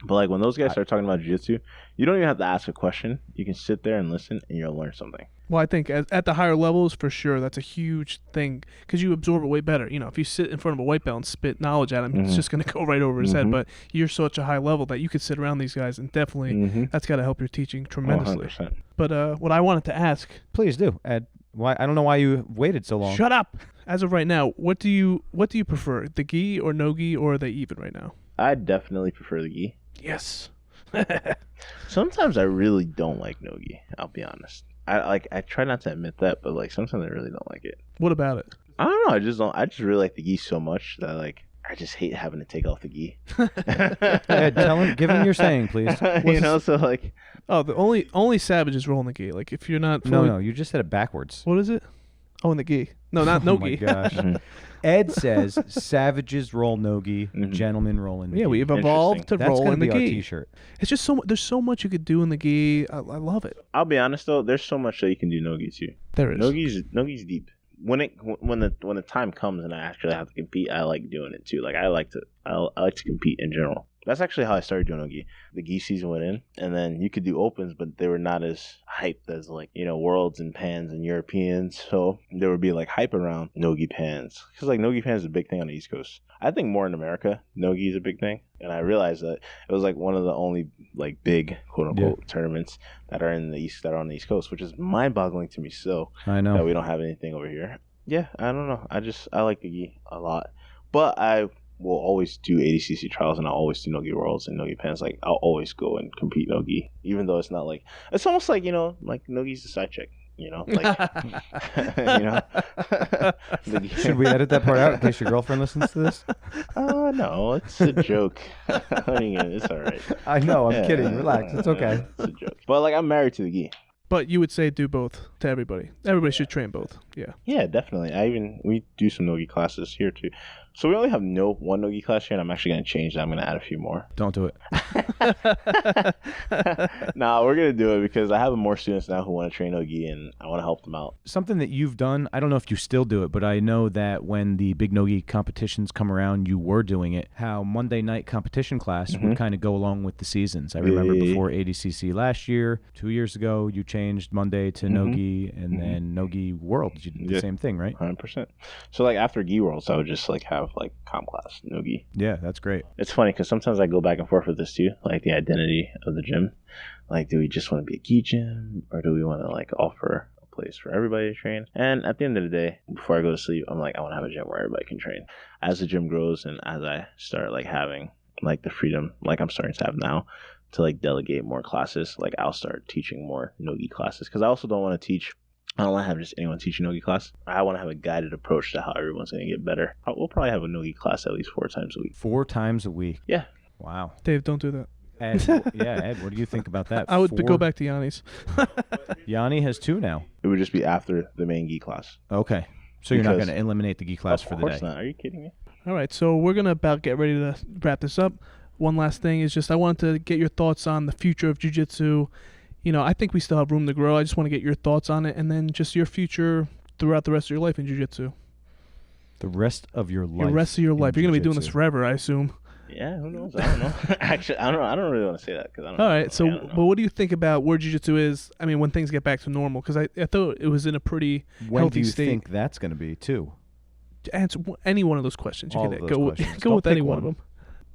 But like when those guys start talking about jiu-jitsu, you don't even have to ask a question. You can sit there and listen, and you'll learn something. Well, I think at the higher levels, for sure, that's a huge thing because you absorb it way better. You know, if you sit in front of a white belt and spit knowledge at him, it's just going to go right over his head. But you're such a high level that you could sit around these guys, and definitely that's got to help your teaching tremendously. 100%. But what I wanted to ask... Please do, Ed. Why? I don't know why you waited so long. Shut up! As of right now, what do you prefer, the gi or no gi, or are they even right now? I definitely prefer the gi. Yes. Sometimes I really don't like no-gi, I'll be honest. I try not to admit that, but like sometimes I really don't like it. What about it? I don't know, I just really like the gi so much that like I just hate having to take off the gi. Ed, give him your saying, please. You know, so like the only savages roll in the gi. Like if you're not No, you just said it backwards. What is it? Oh, in the gi. No, not no gi. Oh my gosh. Ed says savages roll no gi, gentlemen roll in the gi. Yeah, we've evolved to roll in the That's going to be our gi. t-shirt. It's just there's so much you could do in the gi. I love it. I'll be honest though, there's so much that you can do no gi too. There is. No-gi's deep. When the time comes and I actually have to compete, I like doing it too. Like I like to compete in general. That's actually how I started doing no-gi. The gi season went in, and then you could do opens, but they were not as hyped as like, you know, worlds and pans and Europeans. So there would be like hype around no-gi pans, because like no-gi pans is a big thing on the East Coast. I think more in America, no-gi is a big thing, and I realized that it was like one of the only like big quote unquote tournaments that are on the East Coast, which is mind boggling to me. So I know that we don't have anything over here. Yeah, I don't know. I like the gi a lot, but I will always do ADCC trials, and I'll always do no-gi worlds and no-gi pans. Like I'll always go and compete no-gi, even though it's not like, it's almost like, you know, like no-gi's the side chick, you know, like you know. Should we edit that part out in case your girlfriend listens to this? No, it's a joke. It's all right. I know, I'm kidding. Relax, it's okay. It's a joke. But like I'm married to the gi. But you would say do both to everybody. Everybody should train both. Yeah. Yeah, definitely. We do some no-gi classes here too. So we only have one no-gi class here, and I'm actually going to change that. I'm going to add a few more. Don't do it. Nah, we're going to do it because I have more students now who want to train no-gi, and I want to help them out. Something that you've done, I don't know if you still do it, but I know that when the big no-gi competitions come around, you were doing it, how Monday night competition class would kind of go along with the seasons. I remember before ADCC last year, 2 years ago, you changed Monday to no-gi, and then no-gi World. You did the same thing, right? 100%. So like after gi worlds, I would just like have like comp class no-gi. Yeah, that's great. It's funny because sometimes I go back and forth with this too, like the identity of the gym. Like, do we just want to be a gi gym, or do we want to like offer a place for everybody to train? And at the end of the day, before I go to sleep, I'm like, I want to have a gym where everybody can train. As the gym grows and as I start like having like the freedom, like I'm starting to have now, to like delegate more classes, like I'll start teaching more no-gi classes, because I also don't want to teach. I don't want to have just anyone teaching no-gi class. I want to have a guided approach to how everyone's going to get better. We'll probably have a no-gi class at least 4 times a week. 4 times a week? Yeah. Wow. Dave, don't do that. Ed, Ed, what do you think about that? I would go back to Yanni's. Yanni has 2 now. It would just be after the main gi class. Okay. So you're not Because- going to eliminate the gi class for the day? Of course not. Are you kidding me? All right, so we're going to about get ready to wrap this up. One last thing is just I wanted to get your thoughts on the future of jiu-jitsu. You know, I think we still have room to grow. I just want to get your thoughts on it, and then just your future throughout the rest of your life in jiu-jitsu. The rest of your life. The rest of your in life. You're going to be doing this jiu-jitsu. forever, I assume. Yeah, who knows? I don't know. Actually, I don't know. I don't really want to say that because I don't All know. right, so I don't know. but what do you think about where jiu-jitsu is, I mean, when things get back to normal? Because I thought it was in a pretty When healthy do you state. think that's going to be, too? Answer any one of those questions. You All can of go those with, questions. go Don't with any pick one of one. them.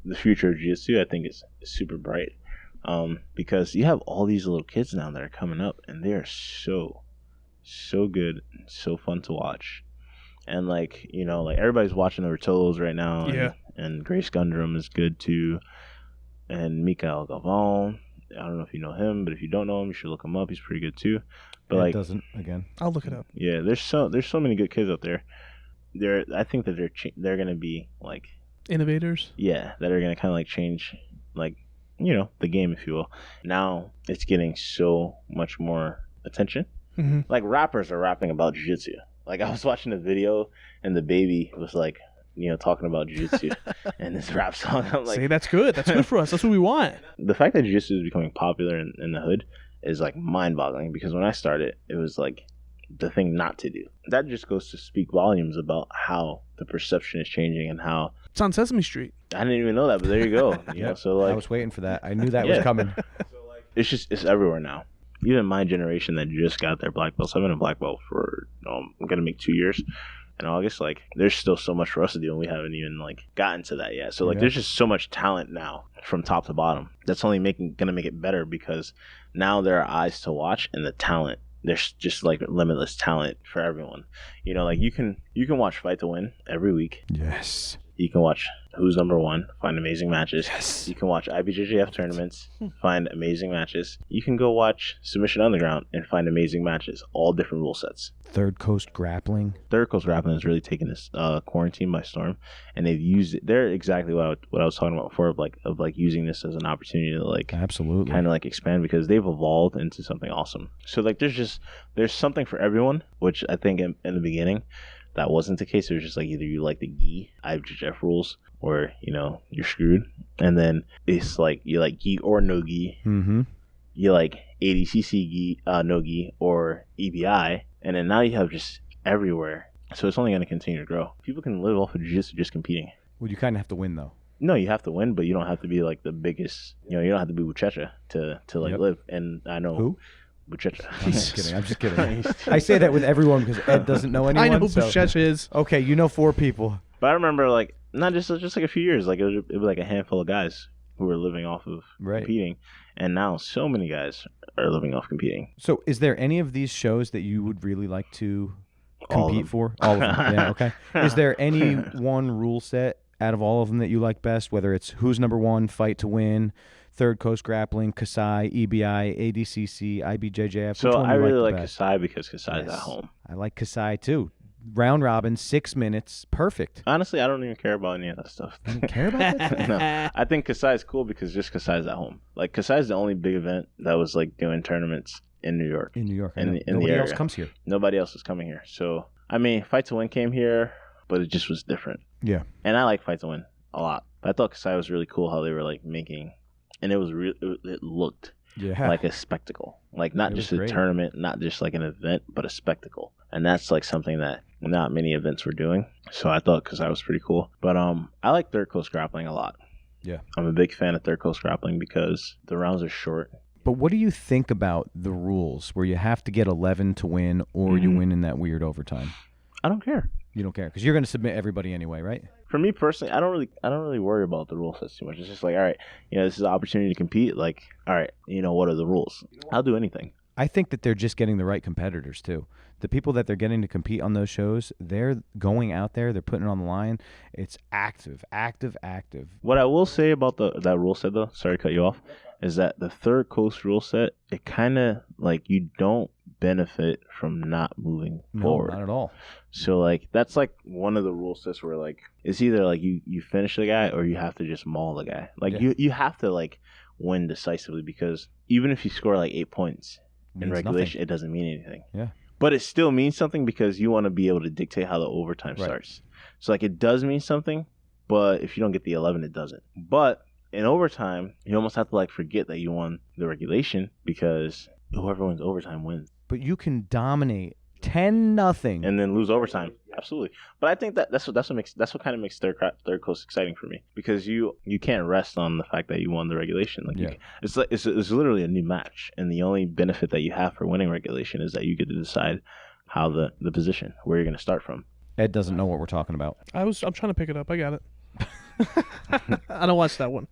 The future of jiu-jitsu, I think, is super bright, because you have all these little kids now that are coming up, and they are so good and so fun to watch. And like, you know, like everybody's watching the Rotolos right now. Yeah. And Grace Gundrum is good too, and Mikael Galvon. I don't know if you know him, but if you don't know him, you should look him up. He's pretty good too. But Ed like, doesn't, again. I'll look it up. yeah, there's so many good kids out there. I think that they're gonna be like, Innovators. yeah, that are gonna kind of like change, like, you know, the game, if you will. Now it's getting so much more attention. Mm-hmm. Like rappers are rapping about jiu-jitsu. Like I was watching a video and the baby was like, you know, talking about jiu-jitsu and this rap song. I'm like, See, that's good. That's good for us. That's what we want. the fact that jiu-jitsu is becoming popular in the hood is like mind-boggling, because when I started, it was like the thing not to do. That just goes to speak volumes about how the perception is changing and how It's on Sesame Street. I didn't even know that, but there you go. You know, so I like, was waiting for that. I knew that was Yeah. coming. it's everywhere now. Even my generation that just got their black belts. I've been a black belt for, I'm gonna make 2 years in August. Like, there's still so much for us to do, and we haven't even like gotten to that yet. So like, Yeah. there's just so much talent now from top to bottom. That's only gonna make it better, because now there are eyes to watch, and the talent. There's just like limitless talent for everyone. You know, like you can watch Fight to Win every week. Yes. You can watch Who's Number One, find amazing matches. Yes. You can watch IBJJF tournaments, find amazing matches. You can go watch Submission Underground and find amazing matches, all different rule sets. Third Coast Grappling. Third Coast Grappling has really taken this quarantine by storm, and they've used it. They're exactly what I was talking about before, of like using this as an opportunity to like Absolutely. kind of like expand, because they've evolved into something awesome. So like, there's something for everyone, which I think in the beginning that wasn't the case. It was just like, either you like the gi IBJJF rules, or you know, you're screwed. And then it's like, you like gi or no gi. Mm-hmm. You like ADCC gi, no gi, or EBI, and then now you have just everywhere. So it's only going to continue to grow. People can live off of jiu-jitsu just competing. Well, you kind of have to win, though. No, you have to win, but you don't have to be like the biggest. You know, you don't have to be Buchecha to like Yep. live. And I know Who? Buchecha. I'm just kidding. I'm just kidding. I say that with everyone because Ed doesn't know anyone. I know who so- Buchecha is. Okay, you know 4 people. But I remember like not just like a few years. Like it was like a handful of guys who were living off of Right. competing, and now so many guys are living off competing. So, is there any of these shows that you would really like to All of compete them. for? All of them. Yeah. Okay. Is there any one rule set out of all of them that you like best? Whether it's Who's Number One, Fight to Win, Third Coast Grappling, Kasai, EBI, ADCC, IBJJF. So Which one I do you really like like the best? Kasai because Kasai's Yes. at home. I like Kasai too. Round robin, 6 minutes, perfect. Honestly, I don't even care about any of that stuff. I don't care about that. No, I think Kasai is cool because just Kasai's at home. Like Kasai's the only big event that was like doing tournaments in New York. In New York, I In know. the- in the Nobody else area. comes here. Nobody else is coming here. So I mean, Fight to Win came here. but it just was different. Yeah. And I like Fight to Win a lot. I thought Kasai was really cool how they were like making, and it was it looked like a spectacle, like not just a tournament, not just like an event, but a spectacle. And that's like something that not many events were doing. So I thought Kasai was pretty cool. But I like third coast grappling a lot. Yeah. I'm a big fan of third coast grappling because the rounds are short. But what do you think about the rules where you have to get 11 to win or you win in that weird overtime? I don't care. You don't care because you're going to submit everybody anyway, right? For me personally, I don't really worry about the rule sets too much. It's just like, all right, this is an opportunity to compete. Like, all right, what are the rules? I'll do anything. I think that they're just getting the right competitors too. The people that they're getting to compete on those shows, they're going out there, they're putting it on the line. It's active. What I will say about that rule set, though, sorry to cut you off, is that the third coast rule set, it kind of like you don't benefit from not moving forward. Not at all. So like that's like one of the rule sets where like it's either like you finish the guy or you have to just maul the guy. Like you have to like win decisively because even if you score like 8 points in regulation, it doesn't mean anything. Yeah. But it still means something because you want to be able to dictate how the overtime starts. So like it does mean something, but if you don't get the 11, it doesn't. But in overtime, you almost have to like forget that you won the regulation because whoever wins overtime wins. But you can dominate 10-0 and then lose overtime. Absolutely. But I think that's what kind of makes third coast exciting for me because you can't rest on the fact that you won the regulation. Like it's literally a new match, and the only benefit that you have for winning regulation is that you get to decide how the position where you're going to start from. Ed doesn't know what we're talking about. I'm trying to pick it up. I got it. I don't watch that one.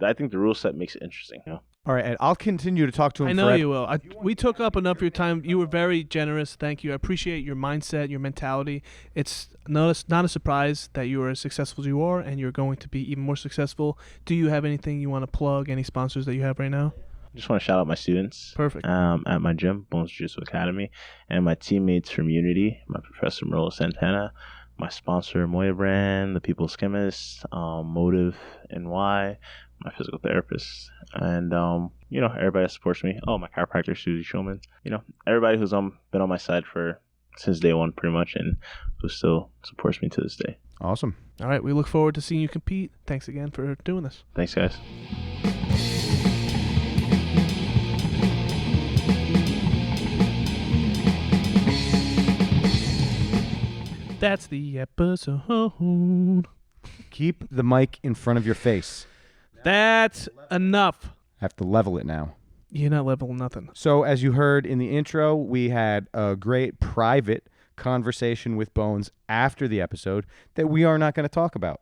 I think the rule set makes it interesting. All right, Ed, I'll continue to talk to him. I know you will. We took up enough of your time. You were very generous. Thank you. I appreciate your mindset, your mentality. It's not a surprise that you are as successful as you are, and you're going to be even more successful. Do you have anything you want to plug? Any sponsors that you have right now? I just want to shout out my students. Perfect. At my gym, Bones Jiu-Jitsu Academy, and my teammates from Unity, my professor, Marilla Santana, my sponsor, Moya Brand, the People's Chemist, Motive NY, my physical therapist, and everybody that supports me. Oh, my chiropractor, Susie Schulman. Everybody who's been on my side since day one, pretty much, and who still supports me to this day. Awesome. All right, we look forward to seeing you compete. Thanks again for doing this. Thanks, guys. That's the episode. Keep the mic in front of your face. That's enough. I have to level it now. You're not leveling nothing. So as you heard in the intro, we had a great private conversation with Bones after the episode that we are not going to talk about.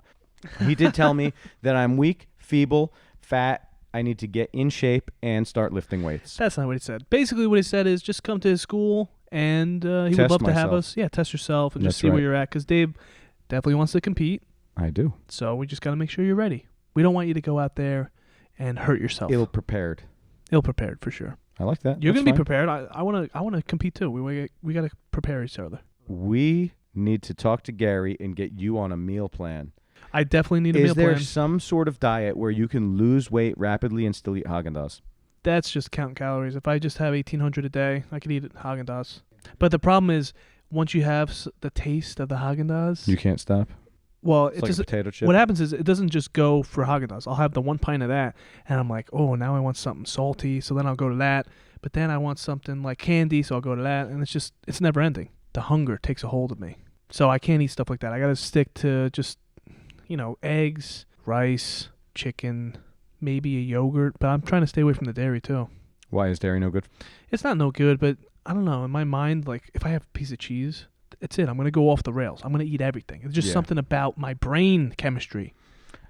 He did tell me that I'm weak, feeble, fat. I need to get in shape and start lifting weights. That's not what he said. Basically what he said is just come to his school and he would love to have us. Yeah, test yourself and just see where you're at because Dave definitely wants to compete. I do. So we just got to make sure you're ready. We don't want you to go out there and hurt yourself. Ill prepared for sure. I like that. You're going to be prepared. I want to compete too. We got to prepare each other. We need to talk to Gary and get you on a meal plan. I definitely need a meal plan. Is there some sort of diet where you can lose weight rapidly and still eat Haagen-Dazs? That's just counting calories. If I just have 1,800 a day, I could eat Haagen-Dazs. But the problem is, once you have the taste of the Haagen-Dazs, you can't stop. Well, it's like a potato chip. What happens is it doesn't just go for Haagen-Dazs. I'll have the 1 pint of that, and I'm like, oh, now I want something salty, so then I'll go to that. But then I want something like candy, so I'll go to that, and it's never ending. The hunger takes a hold of me. So I can't eat stuff like that. I got to stick to just, eggs, rice, chicken, maybe a yogurt, but I'm trying to stay away from the dairy too. Why is dairy no good? It's not no good, but I don't know. In my mind, like if I have a piece of cheese, it's it. I'm going to go off the rails. I'm going to eat everything. It's just something about my brain chemistry.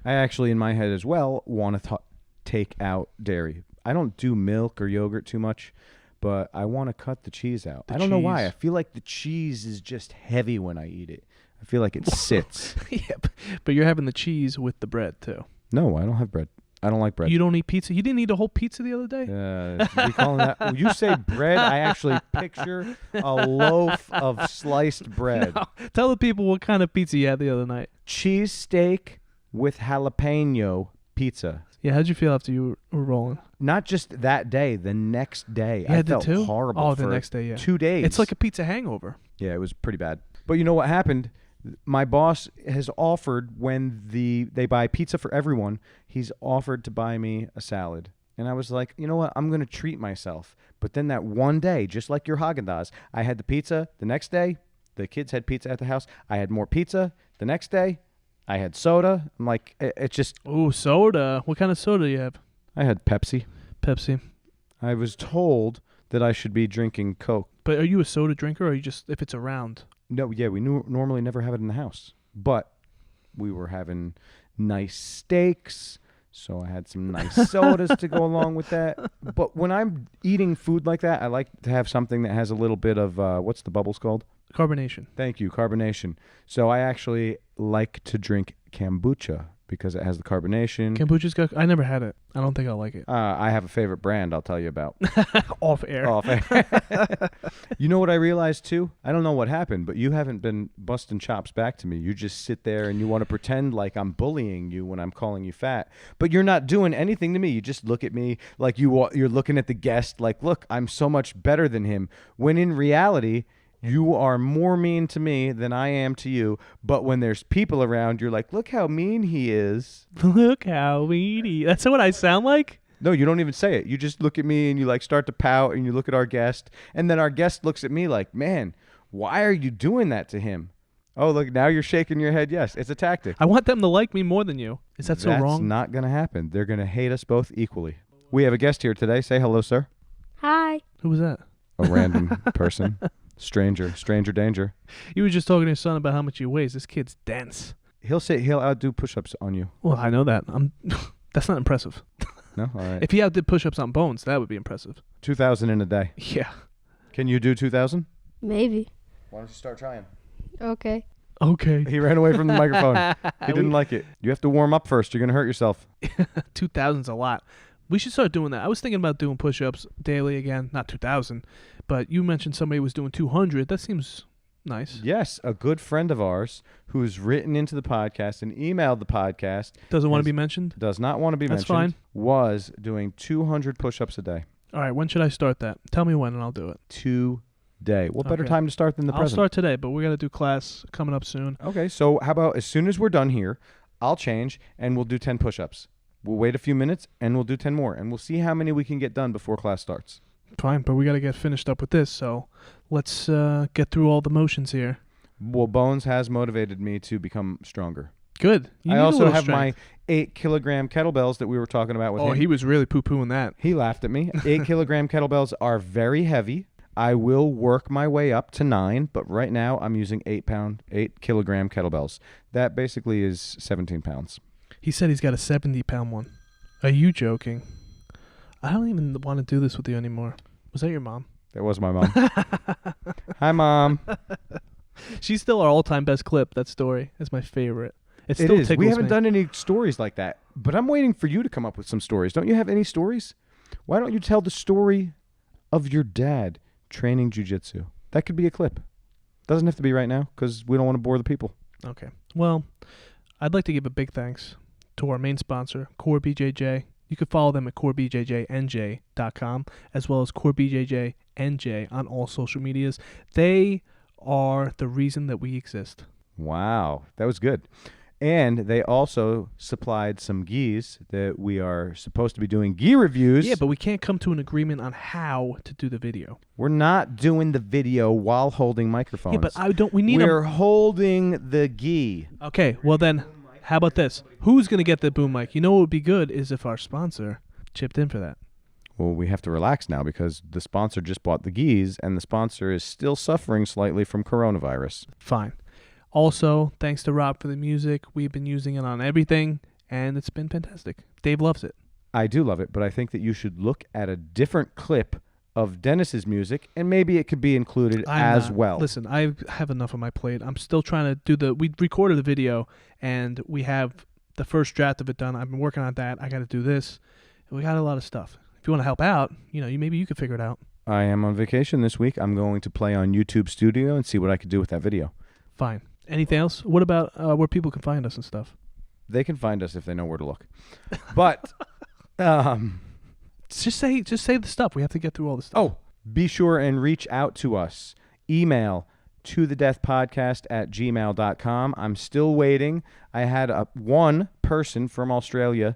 I actually, in my head as well, want to take out dairy. I don't do milk or yogurt too much, but I want to cut the cheese out. I don't know why. I feel like the cheese is just heavy when I eat it. I feel like it sits. Yep. But you're having the cheese with the bread too. No, I don't have bread. I don't like bread. You don't eat pizza? You didn't eat a whole pizza the other day? We call that. When you say bread, I actually picture a loaf of sliced bread. No. Tell the people what kind of pizza you had the other night. Cheese steak with jalapeno pizza. Yeah, how'd you feel after you were rolling? Not just that day, the next day. Yeah, I felt horrible. Oh, the next day, yeah. 2 days. It's like a pizza hangover. Yeah, it was pretty bad. But you know what happened? My boss has offered when they buy pizza for everyone, he's offered to buy me a salad. And I was like, you know what? I'm going to treat myself. But then that one day, just like your Haagen-Dazs, I had the pizza. The next day, the kids had pizza at the house. I had more pizza. The next day, I had soda. I'm like, it's just... Ooh, soda. What kind of soda do you have? I had Pepsi. Pepsi. I was told that I should be drinking Coke. But are you a soda drinker, or are you just, if it's around? No, yeah, we normally never have it in the house. But we were having nice steaks, so I had some nice sodas to go along with that. But when I'm eating food like that, I like to have something that has a little bit of, what's the bubbles called? Carbonation. Thank you, carbonation. So I actually like to drink kombucha because it has the carbonation. Kombucha's got, I never had it. I don't think I'll like it. I have a favorite brand I'll tell you about. Off air. Off air. You know what I realized too? I don't know what happened, but you haven't been busting chops back to me. You just sit there and you want to pretend like I'm bullying you when I'm calling you fat. But you're not doing anything to me. You just look at me like you're looking at the guest like, look, I'm so much better than him. When in reality, you are more mean to me than I am to you. But when there's people around, you're like, look how mean he is. Look how mean he. That's what I sound like? No, you don't even say it. You just look at me and you like start to pout and you look at our guest. And then our guest looks at me like, man, why are you doing that to him? Oh, look, now you're shaking your head. Yes, it's a tactic. I want them to like me more than you. Is that so wrong? That's not going to happen. They're going to hate us both equally. We have a guest here today. Say hello, sir. Hi. Who was that? A random person. Stranger danger. You were just talking to your son about how much he weighs. This kid's dense. He'll outdo push-ups on you. Well, I know that. That's not impressive. No? All right. If he outdid push-ups on Bones, that would be impressive. 2,000 in a day. Yeah. Can you do 2,000? Maybe. Why don't you start trying? Okay. Okay. He ran away from the microphone. He didn't like it. You have to warm up first. You're going to hurt yourself. 2,000's a lot. We should start doing that. I was thinking about doing push-ups daily again. Not 2,000. But you mentioned somebody was doing 200. That seems nice. Yes, a good friend of ours who's written into the podcast and emailed the podcast. Doesn't want to be mentioned? Does not want to be That's mentioned. fine. Was doing 200 push-ups a day. All right, when should I start that? Tell me when and I'll do it. Today. What better Okay. time to start than the I'll present? start today, but we're going to do class coming up soon. Okay, so how about as soon as we're done here, I'll change and we'll do 10 push-ups. We'll wait a few minutes and we'll do 10 more. And we'll see how many we can get done before class starts. Fine, but we got to get finished up with this, so let's get through all the motions here. Well, Bones has motivated me to become stronger. Good. You I need a also little have strength. my 8-kilogram kettlebells that we were talking about with him. he was really poo-pooing that. He laughed at me. 8-kilogram kettlebells are very heavy. I will work my way up to 9, but right now I'm using 8-kilogram kettlebells. That basically is 17 pounds. He said he's got a 70-pound one. Are you joking? I don't even want to do this with you anymore. Was that your mom? That was my mom. Hi, Mom. She's still our all-time best clip, that story. It's my favorite. It It still is. tickles We haven't me. done any stories like that, but I'm waiting for you to come up with some stories. Don't you have any stories? Why don't you tell the story of your dad training jiu-jitsu? That could be a clip. Doesn't have to be right now because we don't want to bore the people. Okay. Well, I'd like to give a big thanks to our main sponsor, Core BJJ. You can follow them at corebjjnj.com as well as corebjjnj on all social medias. They are the reason that we exist. Wow, that was good. And they also supplied some gis that we are supposed to be doing gi reviews. Yeah, but we can't come to an agreement on how to do the video. We're not doing the video while holding microphones. Yeah, but we need We're holding the gi. Okay, well then, how about this? Who's going to get the boom mic? You know what would be good is if our sponsor chipped in for that. Well, we have to relax now because the sponsor just bought the gis, and the sponsor is still suffering slightly from coronavirus. Fine. Also, thanks to Rob for the music. We've been using it on everything, and it's been fantastic. Dave loves it. I do love it, but I think that you should look at a different clip of Dennis's music, and maybe it could be included as well. Listen, I have enough on my plate. I'm still trying to do we recorded the video, and we have the first draft of it done. I've been working on that. I got to do this. We got a lot of stuff. If you want to help out, maybe you could figure it out. I am on vacation this week. I'm going to play on YouTube Studio and see what I could do with that video. Fine. Anything else? What about where people can find us and stuff? They can find us if they know where to look. But just say the stuff. We have to get through all the stuff. be sure and reach out to us. Email tothedeathpodcast@gmail.com. I'm still waiting. I had one person from Australia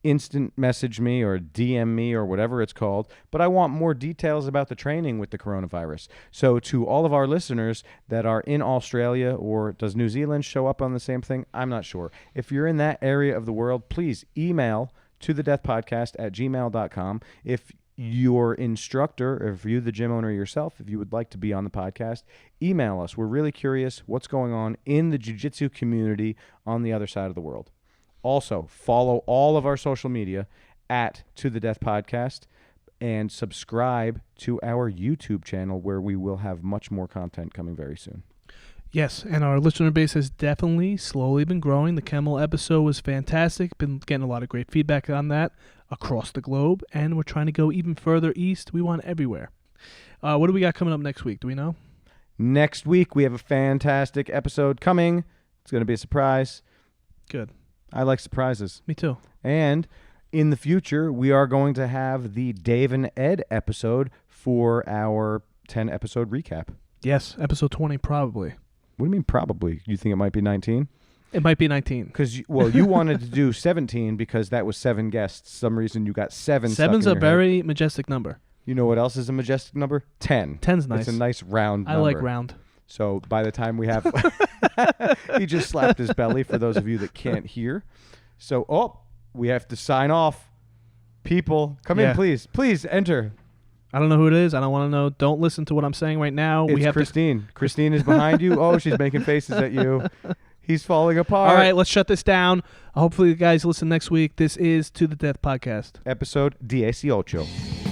instant message me or DM me or whatever it's called, but I want more details about the training with the coronavirus. So to all of our listeners that are in Australia, or does New Zealand show up on the same thing? I'm not sure. If you're in that area of the world, please email tothedeathpodcast@gmail.com. If your instructor, or if you, the gym owner yourself, if you would like to be on the podcast, email us. We're really curious what's going on in the jiu-jitsu community on the other side of the world. Also, follow all of our social media at To The Death Podcast and subscribe to our YouTube channel where we will have much more content coming very soon. Yes, and our listener base has definitely slowly been growing. The Camel episode was fantastic. Been getting a lot of great feedback on that across the globe, and we're trying to go even further east. We want everywhere. What do we got coming up next week? Do we know? Next week, we have a fantastic episode coming. It's going to be a surprise. Good. I like surprises. Me too. And in the future, we are going to have the Dave and Ed episode for our 10-episode recap. Yes, episode 20 probably. What do you mean probably? You think it might be 19? It might be 19. Because, you wanted to do 17 because that was 7 guests. Some reason you got 7 stuck Seven's in a your very majestic number. You know what else is a majestic number? 10. 10's nice. It's a nice round number. I like round. So by the time we have... he just slapped his belly for those of you that can't hear. So, we have to sign off. People, come in, please. Please enter. I don't know who it is. I don't want to know. Don't listen to what I'm saying right now. It's Christine. Christine is behind you. Oh, she's making faces at you. He's falling apart. All right, let's shut this down. Hopefully you guys listen next week. This is To The Death Podcast. Episode 18.